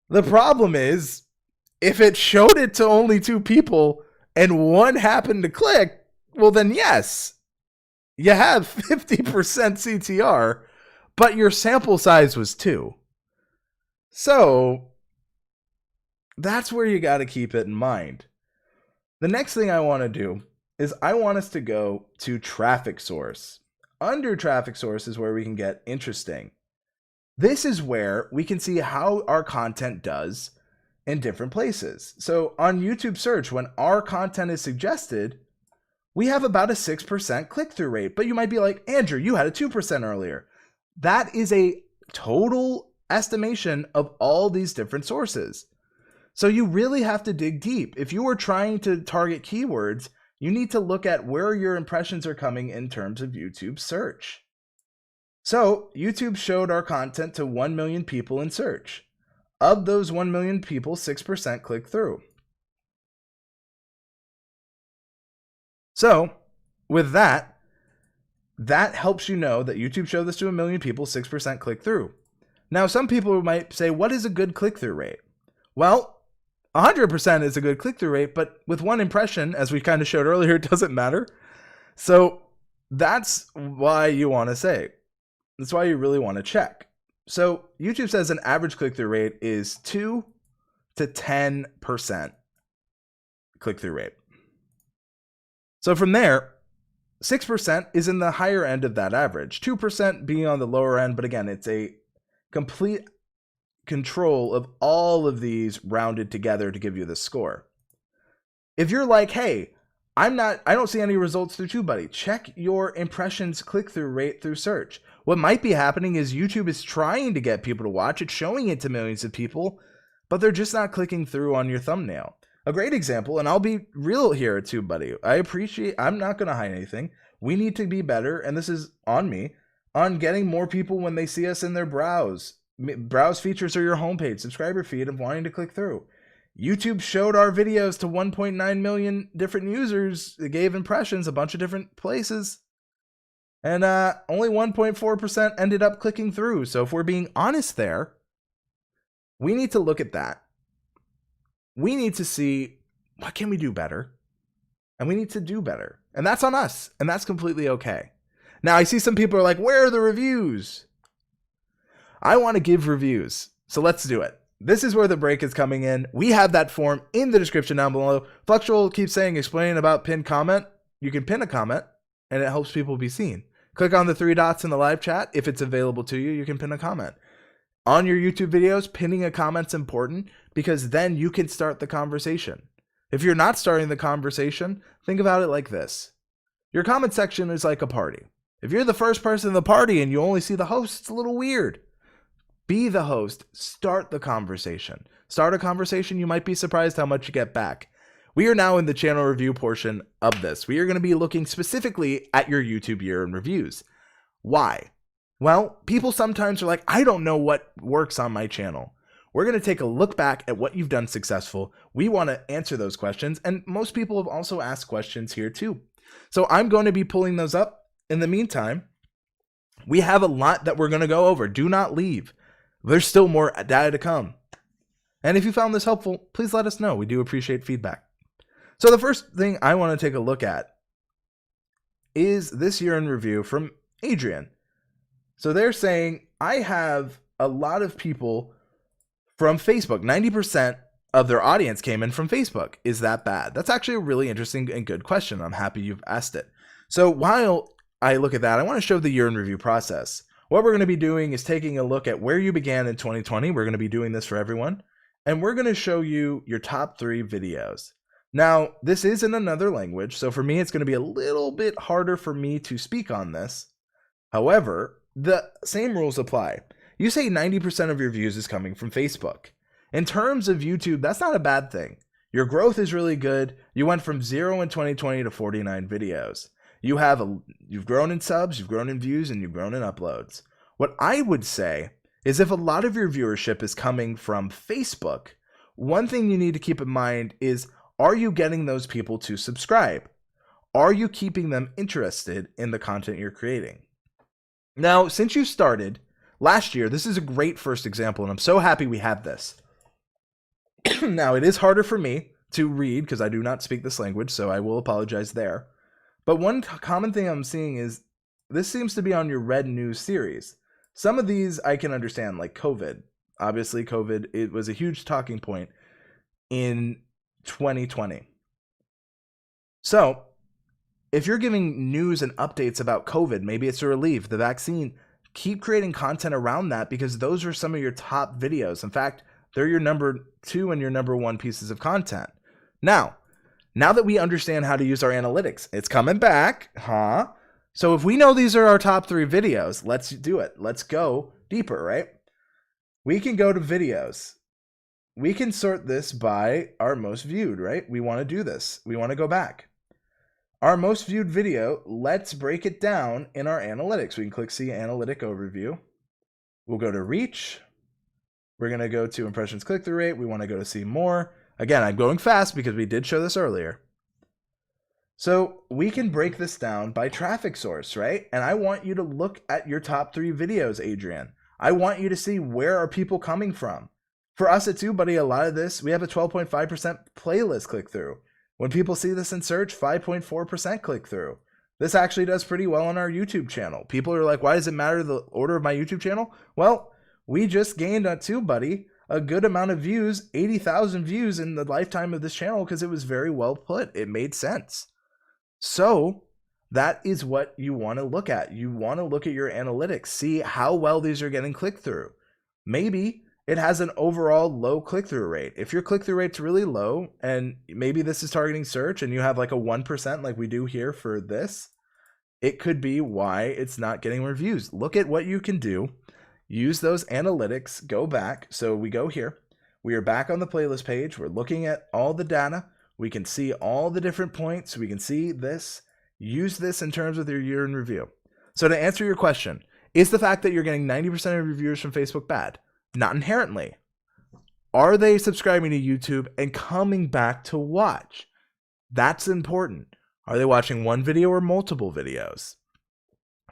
the problem is if it showed it to only 2 people and one happened to click, well then yes, you have 50% CTR, but your sample size was 2. So that's where you got to keep it in mind. The next thing I want to do is I want us to go to traffic source. Under traffic source is where we can get interesting. This is where we can see how our content does in different places. So on YouTube search, when our content is suggested, we have about a 6% click-through rate. But you might be like, Andrew, you had a 2% earlier. That is a total estimation of all these different sources. So you really have to dig deep. If you are trying to target keywords, you need to look at where your impressions are coming in terms of YouTube search. So YouTube showed our content to 1 million people in search. Of those 1 million people, 6% click through. So with that helps you know that YouTube showed this to 1 million people, 6% click through. Now, some people might say, what is a good click-through rate? Well, 100% is a good click-through rate, but with one impression, as we kind of showed earlier, it doesn't matter. So that's why you want to say. That's why you really want to check. So YouTube says an average click-through rate is 2 to 10% click-through rate. So from there, 6% is in the higher end of that average, 2% being on the lower end, but again, it's a complete control of all of these rounded together to give you the score. If you're like, hey, I don't see any results through TubeBuddy, check your impressions click-through rate through search. What might be happening is YouTube is trying to get people to watch. It's showing it to millions of people, but they're just not clicking through on your thumbnail. A great example, and I'll be real here at TubeBuddy. I'm not going to hide anything. We need to be better, and this is on me, on getting more people when they see us in their browse. Browse features are your homepage, subscriber feed of wanting to click through. YouTube showed our videos to 1.9 million different users. It gave impressions a bunch of different places. And only 1.4% ended up clicking through. So if we're being honest there, we need to look at that. We need to see what can we do better? And we need to do better. And that's on us. And that's completely okay. Now, I see some people are like, where are the reviews? I want to give reviews. So let's do it. This is where the break is coming in. We have that form in the description down below. Fluxual keeps saying, explain about pinned comment. You can pin a comment and it helps people be seen. Click on the 3 dots in the live chat. If it's available to you, you can pin a comment. On your YouTube videos, pinning a comment's important because then you can start the conversation. If you're not starting the conversation, think about it like this. Your comment section is like a party. If you're the first person in the party and you only see the host, it's a little weird. Be the host. Start the conversation. Start a conversation. You might be surprised how much you get back. We are now in the channel review portion of this. We are going to be looking specifically at your YouTube year in reviews. Why? Well, people sometimes are like, I don't know what works on my channel. We're going to take a look back at what you've done successful. We want to answer those questions. And most people have also asked questions here too. So I'm going to be pulling those up. In the meantime, we have a lot that we're going to go over. Do not leave. There's still more data to come. And if you found this helpful, please let us know. We do appreciate feedback. So the first thing I want to take a look at is this year in review from Adrian. So they're saying, I have a lot of people from Facebook. 90% of their audience came in from Facebook. Is that bad? That's actually a really interesting and good question. I'm happy you've asked it. So while I look at that, I want to show the year in review process. What we're going to be doing is taking a look at where you began in 2020. We're going to be doing this for everyone. And we're going to show you your top 3 videos. Now, this is in another language, so for me, it's going to be a little bit harder for me to speak on this. However, the same rules apply. You say 90% of your views is coming from Facebook. In terms of YouTube, that's not a bad thing. Your growth is really good. You went from 0 in 2020 to 49 videos. You've grown in subs, you've grown in views, and you've grown in uploads. What I would say is if a lot of your viewership is coming from Facebook, one thing you need to keep in mind is, are you getting those people to subscribe? Are you keeping them interested in the content you're creating? Now, since you started last year, this is a great first example, and I'm so happy we have this. Now, it is harder for me to read because I do not speak this language, so I will apologize there. But one common thing I'm seeing is this seems to be on your Red News series. Some of these I can understand, like COVID. Obviously, COVID, it was a huge talking point in 2020. So if you're giving news and updates about COVID, maybe it's a relief, the vaccine, keep creating content around that because those are some of your top videos. In fact, they're your number 2 and your number 1 pieces of content. Now that we understand how to use our analytics, it's coming back, huh? So if we know these are our top 3 videos, let's do it. Let's go deeper, right? We can go to videos. We can sort this by our most viewed, right? We want to do this. We want to go back. our most viewed video, let's break it down in our analytics. We can click see analytic overview. We'll go to reach. We're going to go to impressions click-through rate. We want to go to see more. Again, I'm going fast because we did show this earlier. So we can break this down by traffic source, right? And I want you to look at your top 3 videos, Adrian. I want you to see where are people coming from. For us at TubeBuddy, a lot of this, we have a 12.5% playlist click-through. When people see this in search, 5.4% click-through. This actually does pretty well on our YouTube channel. People are like, why does it matter the order of my YouTube channel? Well, we just gained on TubeBuddy a good amount of views, 80,000 views in the lifetime of this channel because it was very well put. It made sense. So that is what you want to look at. You want to look at your analytics, see how well these are getting click-through. Maybe it has an overall low click-through rate. If your click-through rate's really low, and maybe this is targeting search and you have like a 1% like we do here for this, it could be why it's not getting reviews. Look at what you can do. Use those analytics, go back. So we go here. We are back on the playlist page. We're looking at all the data. We can see all the different points. We can see this. Use this in terms of your year in review. So to answer your question, is the fact that you're getting 90% of your viewers from Facebook bad? Not inherently. Are they subscribing to YouTube and coming back to watch? That's important. Are they watching one video or multiple videos?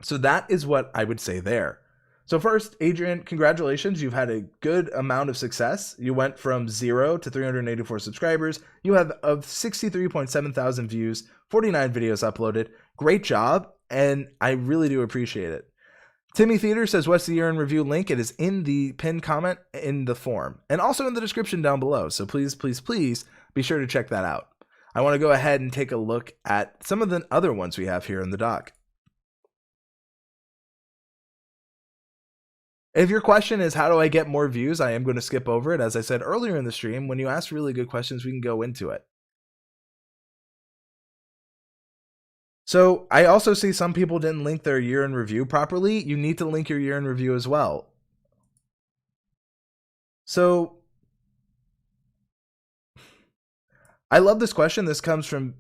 So that is what I would say there. So first, Adrian, congratulations. You've had a good amount of success. You went from 0 to 384 subscribers. You have 63.7 thousand views, 49 videos uploaded. Great job, and I really do appreciate it. Timmy Theater says, what's the year in review link? It is in the pinned comment in the form and also in the description down below. So please, please, please be sure to check that out. I want to go ahead and take a look at some of the other ones we have here in the doc. If your question is, how do I get more views? I am going to skip over it. As I said earlier in the stream, when you ask really good questions, we can go into it. So I also see some people didn't link their year in review properly. You need to link your year in review as well. So I love this question. This comes from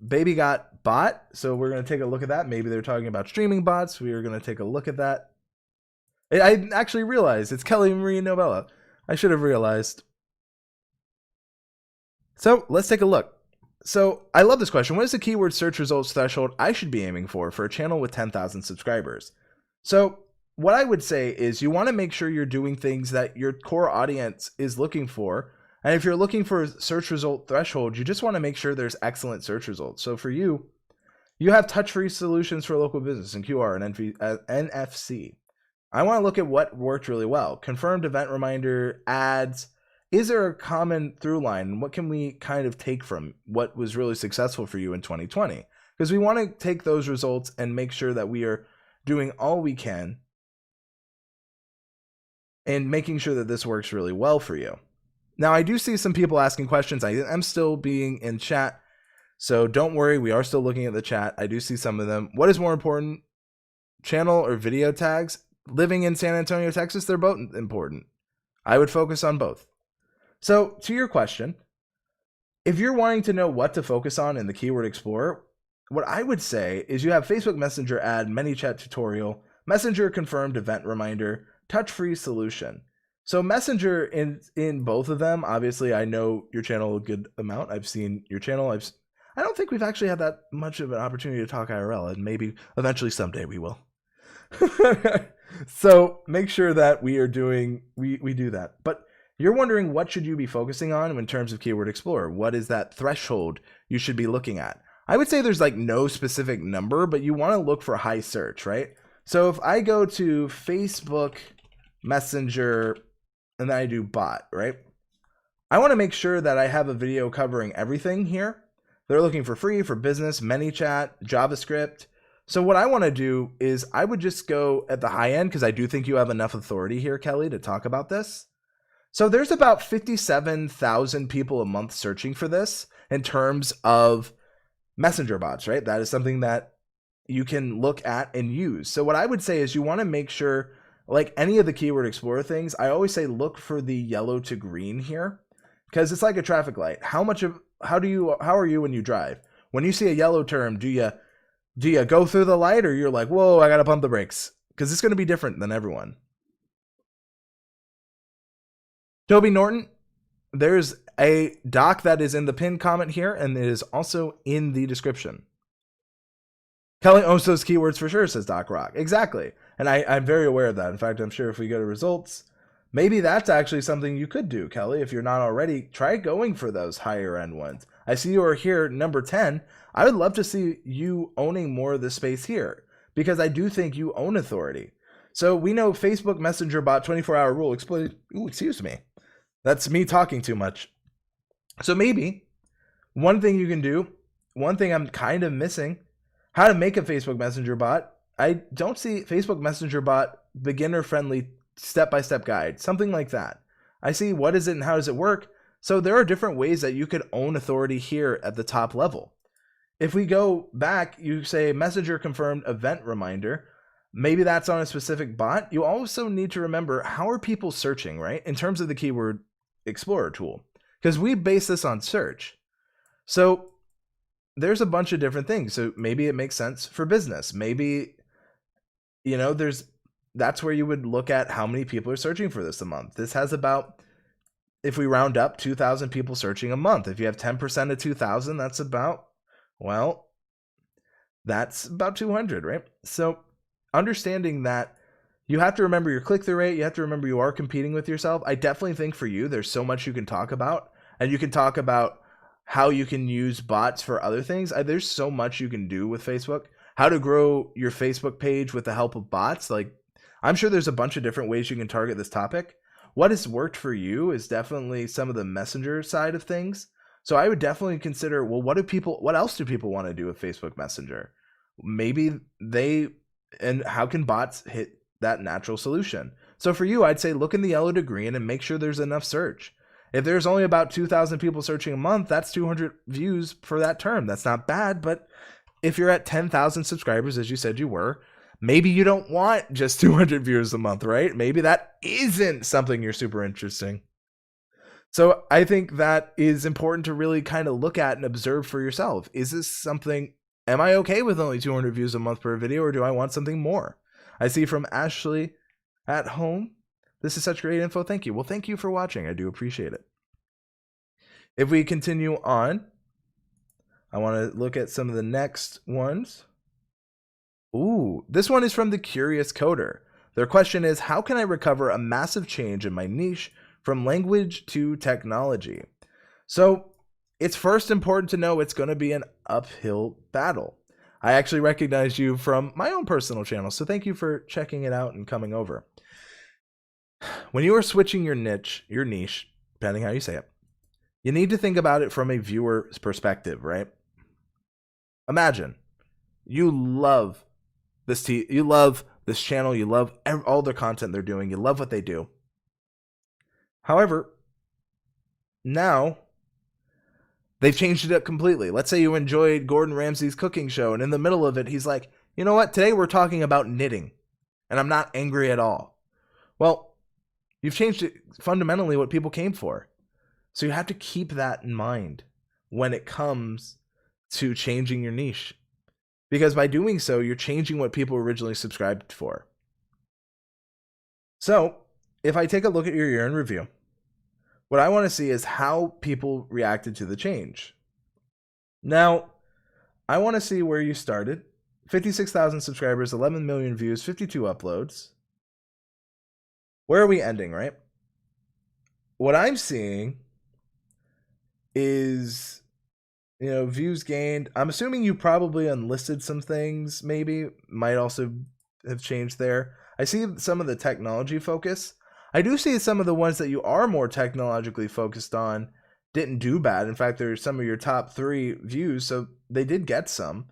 Baby Got Bot. So we're going to take a look at that. Maybe they're talking about streaming bots. We are going to take a look at that. I actually realized it's Kelly Marie Novella. I should have realized. So let's take a look. So I love this question. What is the keyword search results threshold I should be aiming for a channel with 10,000 subscribers? So what I would say is you want to make sure you're doing things that your core audience is looking for. And if you're looking for a search result threshold, you just want to make sure there's excellent search results. So for you, you have touch-free solutions for local business and QR and NFC. I want to look at what worked really well. Confirmed event reminder, ads. Is there a common through line? What can we kind of take from what was really successful for you in 2020? Because we want to take those results and make sure that we are doing all we can and making sure that this works really well for you. Now, I do see some people asking questions. I am still being in chat, so don't worry. We are still looking at the chat. I do see some of them. What is more important, channel or video tags? Living in San Antonio, Texas, they're both important. I would focus on both. So to your question, if you're wanting to know what to focus on in the Keyword Explorer, what I would say is you have Facebook Messenger ad, ManyChat tutorial, Messenger confirmed event reminder, touch-free solution. So Messenger in both of them, obviously I know your channel a good amount. I've seen your channel. I don't think we've actually had that much of an opportunity to talk IRL, and maybe eventually someday we will. So make sure that we are doing, we do that. But you're wondering, what should you be focusing on in terms of Keyword Explorer? What is that threshold you should be looking at? I would say there's like no specific number, but you want to look for high search, right? So if I go to Facebook Messenger and then I do bot, right? I want to make sure that I have a video covering everything here. They're looking for free, for business, ManyChat, JavaScript. So what I want to do is I would just go at the high end, because I do think you have enough authority here, Kelly, to talk about this. So there's about 57,000 people a month searching for this in terms of messenger bots, right? That is something that you can look at and use. So what I would say is you want to make sure, like any of the Keyword Explorer things, I always say look for the yellow to green here, because it's like a traffic light. How are you when you drive? When you see a yellow term, do you go through the light, or you're like, whoa, I gotta pump the brakes? Because it's going to be different than everyone. Toby Norton, there's a doc that is in the pinned comment here, and it is also in the description. Kelly owns those keywords for sure, says Doc Rock. Exactly. And I'm very aware of that. In fact, I'm sure if we go to results, maybe that's actually something you could do, Kelly. If you're not already, try going for those higher end ones. I see you are here, number 10. I would love to see you owning more of the space here, because I do think you own authority. So we know Facebook Messenger bot 24-hour rule explained. Ooh, excuse me. That's me talking too much. So maybe one thing you can do, one thing I'm kind of missing, how to make a Facebook Messenger bot. I don't see Facebook Messenger bot beginner friendly step-by-step guide, something like that. I see what is it and how does it work. So there are different ways that you could own authority here at the top level. If we go back, you say Messenger confirmed event reminder. Maybe that's on a specific bot. You also need to remember, how are people searching, right? In terms of the keyword explorer tool, because we base this on search. So there's a bunch of different things. So maybe it makes sense for business. Maybe, that's where you would look at how many people are searching for this a month. This has about, if we round up, 2,000 people searching a month. If you have 10% of 2,000, that's about 200, right? So understanding that, you have to remember your click-through rate. You have to remember you are competing with yourself. I definitely think for you, there's so much you can talk about, and you can talk about how you can use bots for other things. There's so much you can do with Facebook. How to grow your Facebook page with the help of bots. Like, I'm sure there's a bunch of different ways you can target this topic. What has worked for you is definitely some of the Messenger side of things. So I would definitely consider, well, what else do people want to do with Facebook Messenger? Maybe and how can bots hit that natural solution? So for you, I'd say look in the yellow to green and make sure there's enough search. If there's only about 2,000 people searching a month, that's 200 views for that term. That's not bad, but if you're at 10,000 subscribers, as you said you were, maybe you don't want just 200 views a month, right? Maybe that isn't something you're super interesting. So I think that is important to really kind of look at and observe for yourself. Is this something, am I okay with only 200 views a month per video, or do I want something more? I see from Ashley at home, this is such great info. Thank you. Well, thank you for watching. I do appreciate it. If we continue on, I want to look at some of the next ones. Ooh, this one is from the Curious Coder. Their question is, how can I recover a massive change in my niche from language to technology? So it's first important to know it's going to be an uphill battle. I actually recognize you from my own personal channel, so thank you for checking it out and coming over. When you are switching your niche, depending how you say it, you need to think about it from a viewer's perspective, right? Imagine you love this channel, you love all their content they're doing, you love what they do. However, now they've changed it up completely. Let's say you enjoyed Gordon Ramsay's cooking show, and in the middle of it, he's like, you know what? Today we're talking about knitting, and I'm not angry at all. Well, you've changed it fundamentally what people came for. So you have to keep that in mind when it comes to changing your niche. Because by doing so, you're changing what people originally subscribed for. So if I take a look at your year in review, what I want to see is how people reacted to the change. Now, I want to see where you started. 56,000 subscribers, 11 million views, 52 uploads. Where are we ending, right? What I'm seeing is, views gained. I'm assuming you probably unlisted some things, maybe. Might also have changed there. I see some of the technology focus. I do see some of the ones that you are more technologically focused on didn't do bad. In fact, there's some of your top 3 views, so they did get some.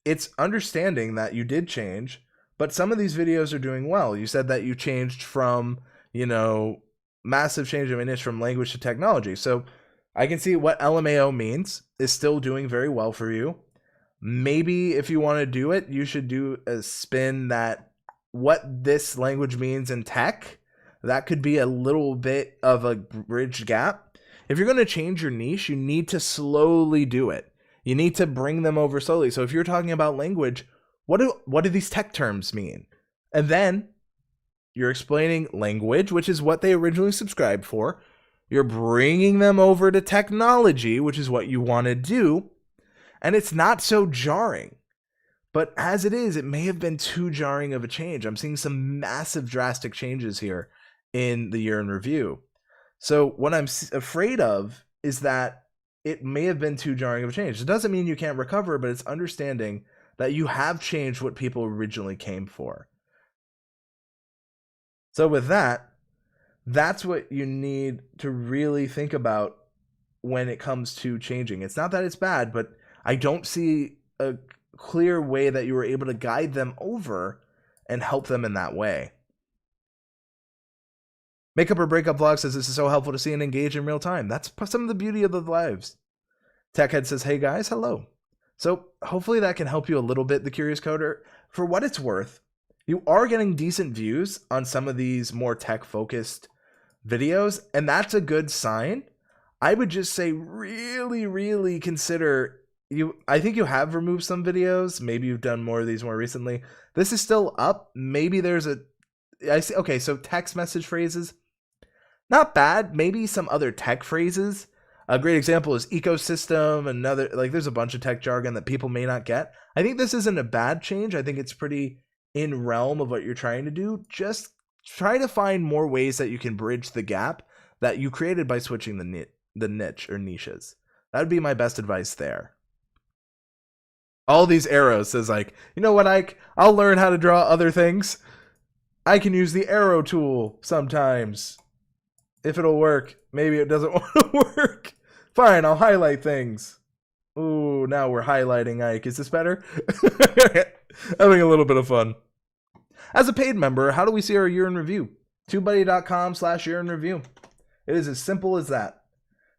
It's understanding that you did change, but some of these videos are doing well. You said that you changed from, massive change of niche from language to technology. So I can see what LMAO means is still doing very well for you. Maybe if you want to do it, you should do a spin that what this language means in tech. That could be a little bit of a bridge gap. If you're going to change your niche, you need to slowly do it. You need to bring them over slowly. So if you're talking about language, what do these tech terms mean? And then you're explaining language, which is what they originally subscribed for. You're bringing them over to technology, which is what you want to do. And it's not so jarring. But as it is, it may have been too jarring of a change. I'm seeing some massive drastic changes here in the year in review. So what I'm afraid of is that it may have been too jarring of a change. It doesn't mean you can't recover, but it's understanding that you have changed what people originally came for. So with that, that's what you need to really think about when it comes to changing. It's not that it's bad, but I don't see a clear way that you were able to guide them over and help them in that way. Makeup or Breakup Vlog says this is so helpful to see and engage in real time. That's some of the beauty of the lives. Techhead says, hey guys, hello. So hopefully that can help you a little bit, The Curious Coder. For what it's worth, you are getting decent views on some of these more tech-focused videos, and that's a good sign. I would just say really, really consider I think you have removed some videos. Maybe you've done more of these more recently. This is still up. Maybe there's I see. Okay, so text message phrases, not bad. Maybe some other tech phrases. A great example is ecosystem. Another, like, there's a bunch of tech jargon that people may not get. I think this isn't a bad change. I think it's pretty in realm of what you're trying to do. Just try to find more ways that you can bridge the gap that you created by switching the niche or niches. That would be my best advice there. All these arrows says, like, you know what, Ike? I'll learn how to draw other things. I can use the arrow tool sometimes. If it'll work. Maybe it doesn't want to work. Fine, I'll highlight things. Ooh, now we're highlighting Ike. Is this better? Having a little bit of fun. As a paid member, how do we see our year in review? TubeBuddy.com/year in review. It is as simple as that.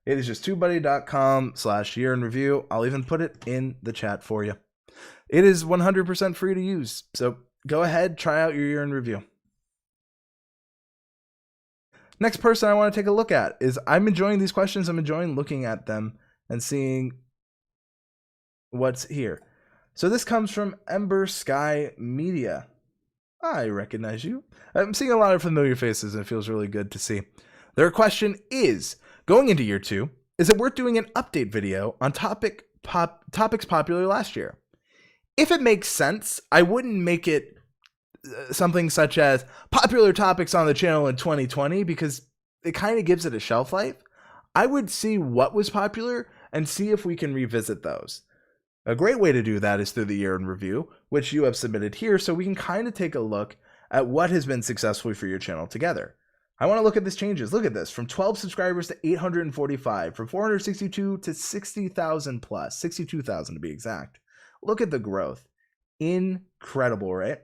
It is just TubeBuddy.com/year in review. I'll even put it in the chat for you. It is 100% free to use. So go ahead, try out your year in review. Next person I want to take a look at is, I'm enjoying these questions. I'm enjoying looking at them and seeing what's here. So this comes from Ember Sky Media. I recognize you. I'm seeing a lot of familiar faces, and it feels really good to see. Their question is, going into year 2, is it worth doing an update video on topics popular last year? If it makes sense, I wouldn't make it something such as popular topics on the channel in 2020, because it kind of gives it a shelf life. I would see what was popular and see if we can revisit those. A great way to do that is through the year in review, which you have submitted here, so we can kind of take a look at what has been successful for your channel together. I want to look at these changes. Look at this, from 12 subscribers to 845, from 462 to 60,000 plus, 62,000 to be exact. Look at the growth. Incredible, right?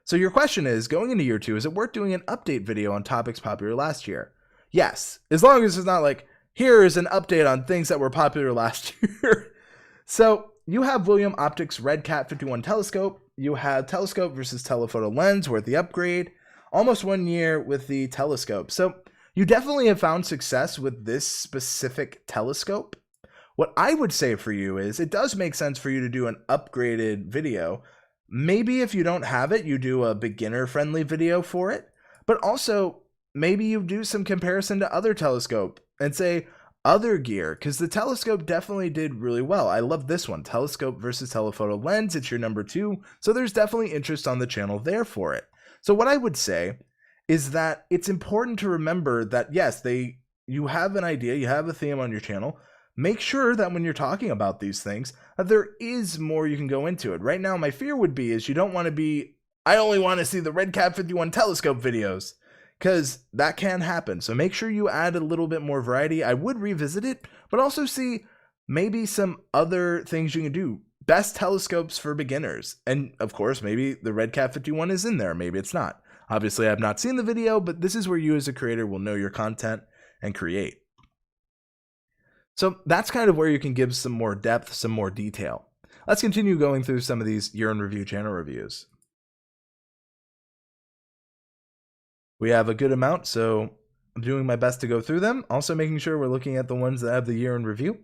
So your question is, going into year 2, is it worth doing an update video on topics popular last year? Yes, as long as it's not like, here is an update on things that were popular last year. So you have William Optics Red Cat 51 telescope. You have telescope versus telephoto lens worth the upgrade. Almost 1 year with the telescope. So you definitely have found success with this specific telescope. What I would say for you is, it does make sense for you to do an upgraded video. Maybe if you don't have it, you do a beginner-friendly video for it. But also, maybe you do some comparison to other telescope and say other gear, because the telescope definitely did really well. I love this one, telescope versus telephoto lens. It's your number 2, so there's definitely interest on the channel there for it. So what I would say is that it's important to remember that, yes, you have an idea, you have a theme on your channel. Make sure that when you're talking about these things, that there is more you can go into it. Right now, my fear would be is you don't want to be, I only want to see the Red Cat 51 telescope videos, because that can happen. So make sure you add a little bit more variety. I would revisit it, but also see maybe some other things you can do. Best telescopes for beginners. And of course, maybe the Red Cat 51 is in there. Maybe it's not. Obviously, I've not seen the video, but this is where you as a creator will know your content and create. So that's kind of where you can give some more depth, some more detail. Let's continue going through some of these year in review channel reviews. We have a good amount, so I'm doing my best to go through them. Also making sure we're looking at the ones that have the year in review.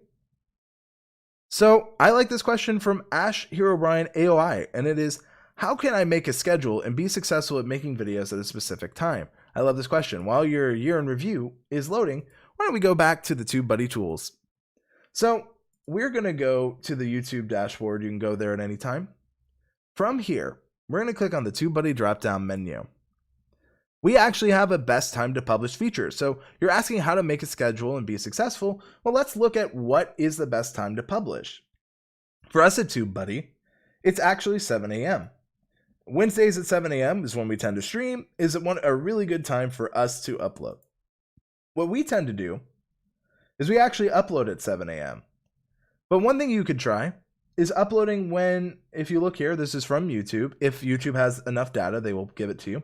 So I like this question from Ash Hero Brian AOI, and it is, how can I make a schedule and be successful at making videos at a specific time? I love this question. While your year in review is loading, why don't we go back to the TubeBuddy tools? So we're going to go to the YouTube dashboard. You can go there at any time. From here, we're going to click on the TubeBuddy drop-down menu. We actually have a best time to publish feature. So you're asking how to make a schedule and be successful. Well, let's look at what is the best time to publish. For us at TubeBuddy, it's actually 7 a.m. Wednesdays at 7 a.m. is when we tend to stream. Is a really good time for us to upload. What we tend to do is we actually upload at 7 a.m. But one thing you could try is uploading when, if you look here, this is from YouTube. If YouTube has enough data, they will give it to you.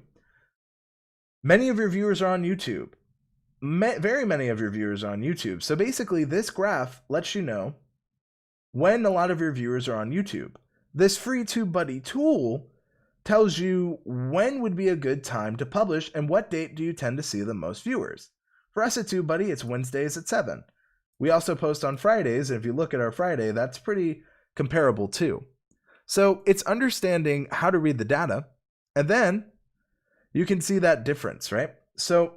Many of your viewers are on YouTube. Very many of your viewers are on YouTube. So basically, this graph lets you know when a lot of your viewers are on YouTube. This free TubeBuddy tool tells you when would be a good time to publish and what date do you tend to see the most viewers. For us at TubeBuddy, it's Wednesdays at 7. We also post on Fridays, and if you look at our Friday, that's pretty comparable too. So it's understanding how to read the data, and then you can see that difference, right? So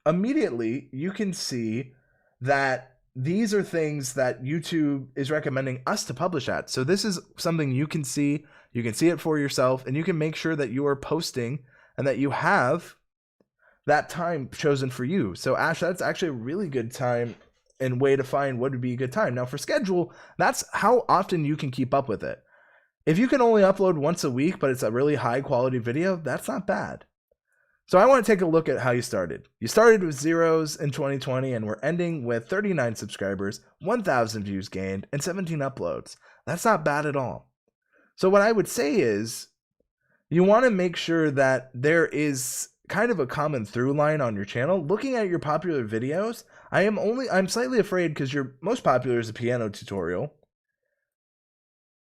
immediately you can see that these are things that YouTube is recommending us to publish at. So this is something you can see it for yourself, and you can make sure that you are posting and that you have that time chosen for you. So Ash, that's actually a really good time and way to find what would be a good time. Now for schedule, that's how often you can keep up with it. If you can only upload once a week, but it's a really high quality video, that's not bad. So I want to take a look at how you started. You started with zeros in 2020, and we're ending with 39 subscribers, 1,000 views gained, and 17 uploads. That's not bad at all. So what I would say is you want to make sure that there is kind of a common through line on your channel. Looking at your popular videos, I'm slightly afraid because your most popular is a piano tutorial.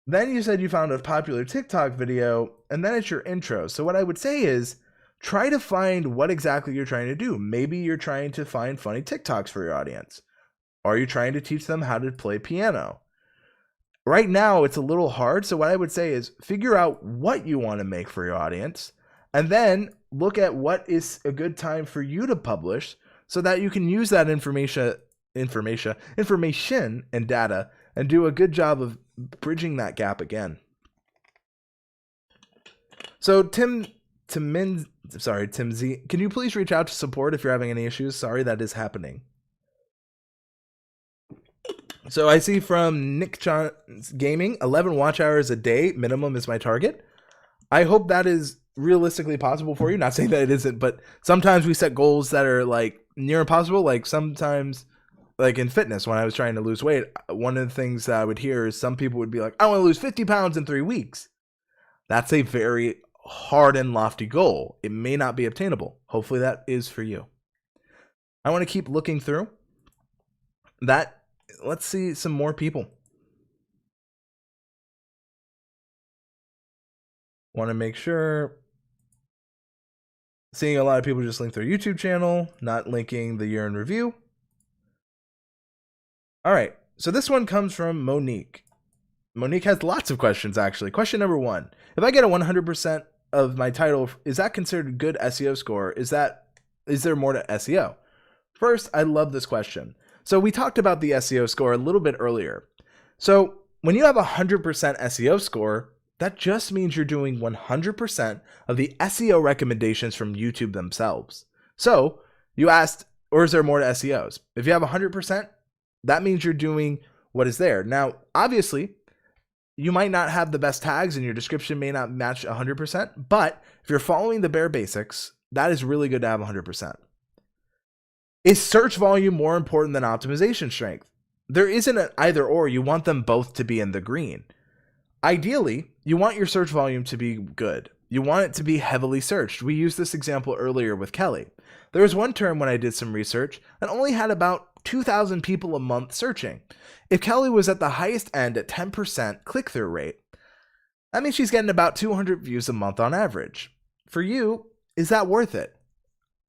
Then you said you found a popular TikTok video, and then it's your intro. So what I would say is try to find what exactly you're trying to do. Maybe you're trying to find funny TikToks for your audience. Are you trying to teach them how to play piano? Right now, it's a little hard. So what I would say is figure out what you want to make for your audience, and then look at what is a good time for you to publish so that you can use that information and data and do a good job of bridging that gap again. So Tim Z, can you please reach out to support if you're having any issues? Sorry, that is happening. So I see from Nick Gaming, 11 watch hours a day minimum is my target. I hope that is realistically possible for you. Not saying that it isn't, but sometimes we set goals that are like near impossible. Like sometimes, like in fitness, when I was trying to lose weight, one of the things that I would hear is some people would be like, I want to lose 50 pounds in 3 weeks. That's a very hard and lofty goal. It may not be obtainable. Hopefully that is for you. I want to keep looking through that. Let's see some more people. Want to make sure. Seeing a lot of people just link their YouTube channel, not linking the year in review. All right, so this one comes from Monique. Monique has lots of questions, actually. Question number 1. If I get a 100% of my title, is that considered a good SEO score? Is there more to SEO? First, I love this question. So we talked about the SEO score a little bit earlier. So when you have a 100% SEO score, that just means you're doing 100% of the SEO recommendations from YouTube themselves. So you asked, or is there more to SEOs? If you have 100%, that means you're doing what is there. Now, obviously, you might not have the best tags and your description may not match 100%, but if you're following the bare basics, that is really good to have 100%. Is search volume more important than optimization strength? There isn't an either or. You want them both to be in the green. Ideally, you want your search volume to be good. You want it to be heavily searched. We used this example earlier with Kelly. There was one term when I did some research that only had about 2,000 people a month searching. If Kelly was at the highest end at 10% click-through rate, that means she's getting about 200 views a month on average. For you, is that worth it?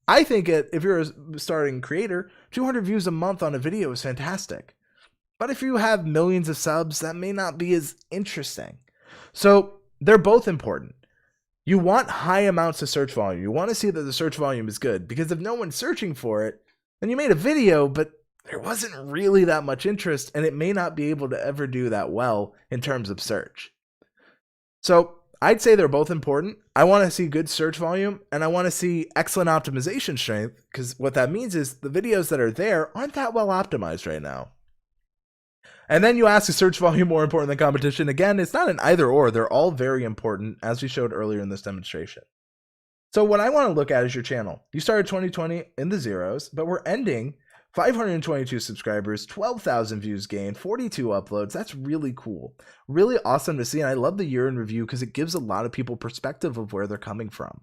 I think if you're a starting creator, 200 views a month on a video is fantastic. But if you have millions of subs, that may not be as interesting. So they're both important. You want high amounts of search volume. You want to see that the search volume is good, because if no one's searching for it, then you made a video, but there wasn't really that much interest, and it may not be able to ever do that well in terms of search. So I'd say they're both important. I want to see good search volume, and I want to see excellent optimization strength, because what that means is the videos that are there aren't that well optimized right now. And then you ask, is search volume more important than competition? Again, it's not an either or. They're all very important, as we showed earlier in this demonstration. So what I want to look at is your channel. You started 2020 in the zeros, but we're ending 522 subscribers, 12,000 views gained, 42 uploads. That's really cool. Really awesome to see. And I love the year in review because it gives a lot of people perspective of where they're coming from.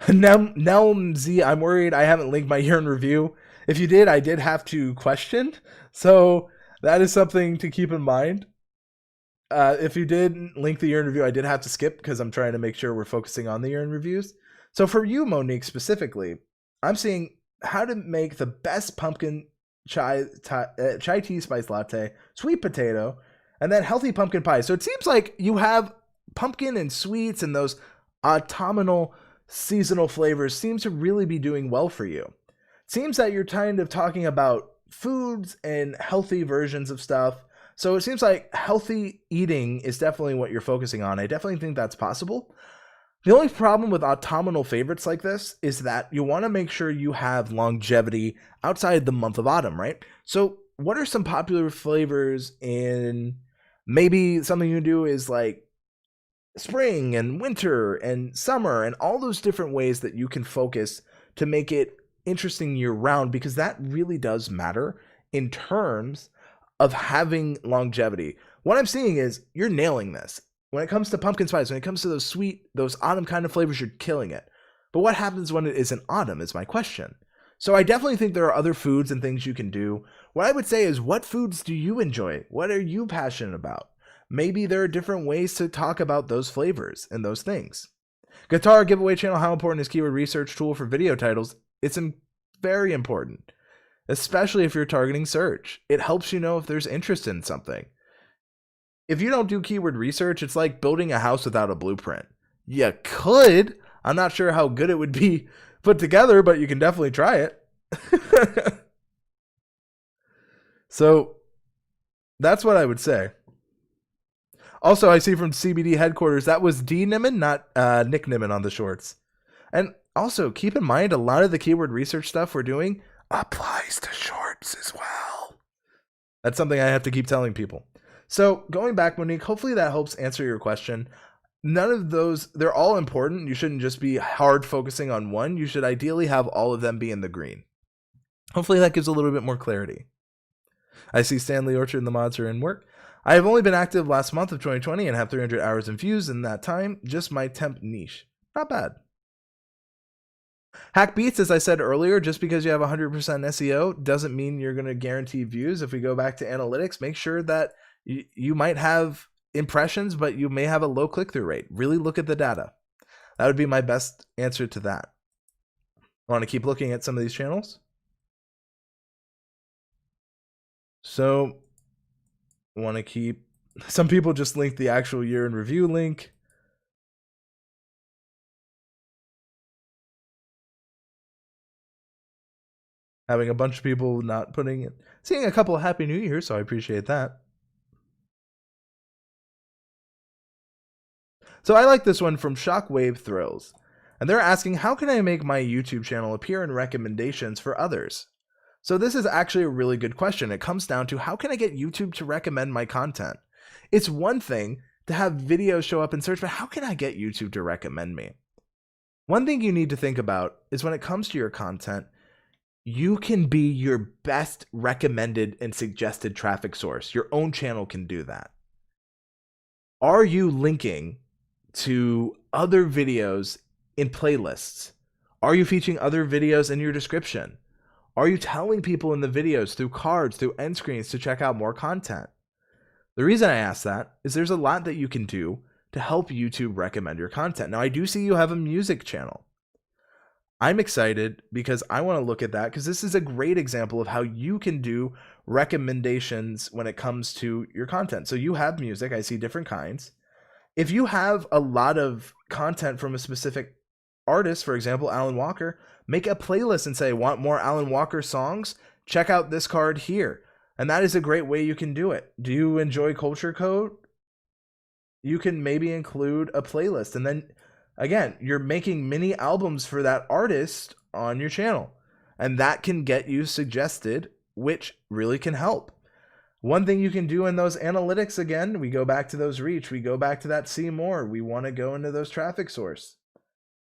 Nelm I'm worried I haven't linked my year in review. If you did, I did have to question. So that is something to keep in mind. If you did link the year in review, I did have to skip because I'm trying to make sure we're focusing on the year in reviews. So for you, Monique, specifically, I'm seeing how to make the best pumpkin chai tea spice latte, sweet potato, and then healthy pumpkin pie. So it seems like you have pumpkin and sweets, and those autumnal seasonal flavors seem to really be doing well for you. It seems that you're kind of talking about foods and healthy versions of stuff. So it seems like healthy eating is definitely what you're focusing on. I definitely think that's possible. The only problem with autumnal favorites like this is that you want to make sure you have longevity outside the month of autumn, right? So what are some popular flavors in, maybe something you do is like spring and winter and summer and all those different ways that you can focus to make it interesting year round, because that really does matter in terms of having longevity. What I'm seeing is you're nailing this. When it comes to pumpkin spice, when it comes to those sweet, those autumn kind of flavors, you're killing it. But what happens when it isn't autumn is my question. So I definitely think there are other foods and things you can do. What I would say is, what foods do you enjoy? What are you passionate about? Maybe there are different ways to talk about those flavors and those things. Guitar giveaway channel, how important is keyword research tool for video titles? It's very important, especially if you're targeting search. It helps you know if there's interest in something. If you don't do keyword research, it's like building a house without a blueprint. You could. I'm not sure how good it would be put together, but you can definitely try it. So that's what I would say. Also, I see from CBD headquarters, that was D Nimmin, not Nick Nimmin on the shorts. And also, keep in mind, a lot of the keyword research stuff we're doing applies to shorts as well. That's something I have to keep telling people. So going back, Monique, hopefully that helps answer your question. None of those, they're all important. You shouldn't just be hard focusing on one. You should ideally have all of them be in the green. Hopefully that gives a little bit more clarity. I see Stanley Orchard and the mods are in work. I have only been active last month of 2020 and have 300 hours in views in that time. Just my temp niche. Not bad. Hack Beats, as I said earlier, just because you have 100% SEO doesn't mean you're going to guarantee views. If we go back to analytics, make sure that you might have impressions, but you may have a low click-through rate. Really look at the data. That would be my best answer to that. I want to keep looking at some of these channels. So I want to keep, some people just link the actual year in review link. Having a bunch of people not putting it, seeing a couple of Happy New Year, so I appreciate that. So I like this one from Shockwave Thrills. And they're asking, how can I make my YouTube channel appear in recommendations for others? So this is actually a really good question. It comes down to, how can I get YouTube to recommend my content? It's one thing to have videos show up in search, but how can I get YouTube to recommend me? One thing you need to think about is when it comes to your content, you can be your best recommended and suggested traffic source. Your own channel can do that. Are you linking to other videos in playlists? Are you featuring other videos in your description? Are you telling people in the videos through cards, through end screens to check out more content? The reason I ask that is there's a lot that you can do to help YouTube recommend your content. Now, I do see you have a music channel. I'm excited because I want to look at that, because this is a great example of how you can do recommendations when it comes to your content. So you have music, I see different kinds. If you have a lot of content from a specific artist, for example, Alan Walker, make a playlist and say, want more Alan Walker songs? Check out this card here. And that is a great way you can do it. Do you enjoy Culture Code? You can maybe include a playlist, and then again, you're making mini albums for that artist on your channel, and that can get you suggested, which really can help. One thing you can do in those analytics, again, we go back to those reach, we go back to that see more, we want to go into those traffic source.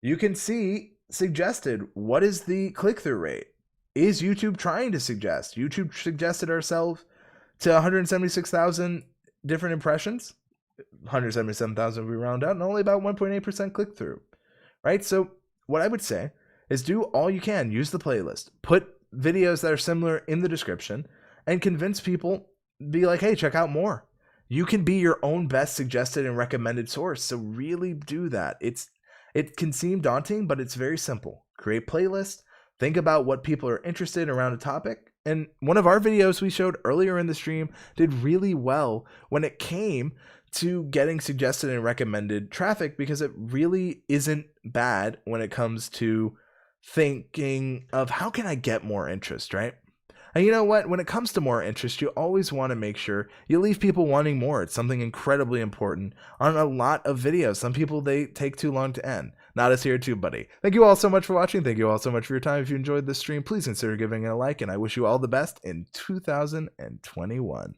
You can see suggested, what is the click-through rate? Is YouTube trying to suggest? YouTube suggested ourselves to 176,000 different impressions. 177,000 we round out, and only about 1.8% click through, right? So what I would say is do all you can. Use the playlist, put videos that are similar in the description, and convince people, be like, hey, check out more. You can be your own best suggested and recommended source. So really do that. It can seem daunting, but it's very simple. Create playlist, think about what people are interested in around a topic. And one of our videos we showed earlier in the stream did really well when it came to getting suggested and recommended traffic, because it really isn't bad when it comes to thinking of how can I get more interest, right? And you know what? When it comes to more interest, you always want to make sure you leave people wanting more. It's something incredibly important on a lot of videos. Some people, they take too long to end. Not us here at TubeBuddy. Thank you all so much for watching. Thank you all so much for your time. If you enjoyed this stream, please consider giving it a like, and I wish you all the best in 2021.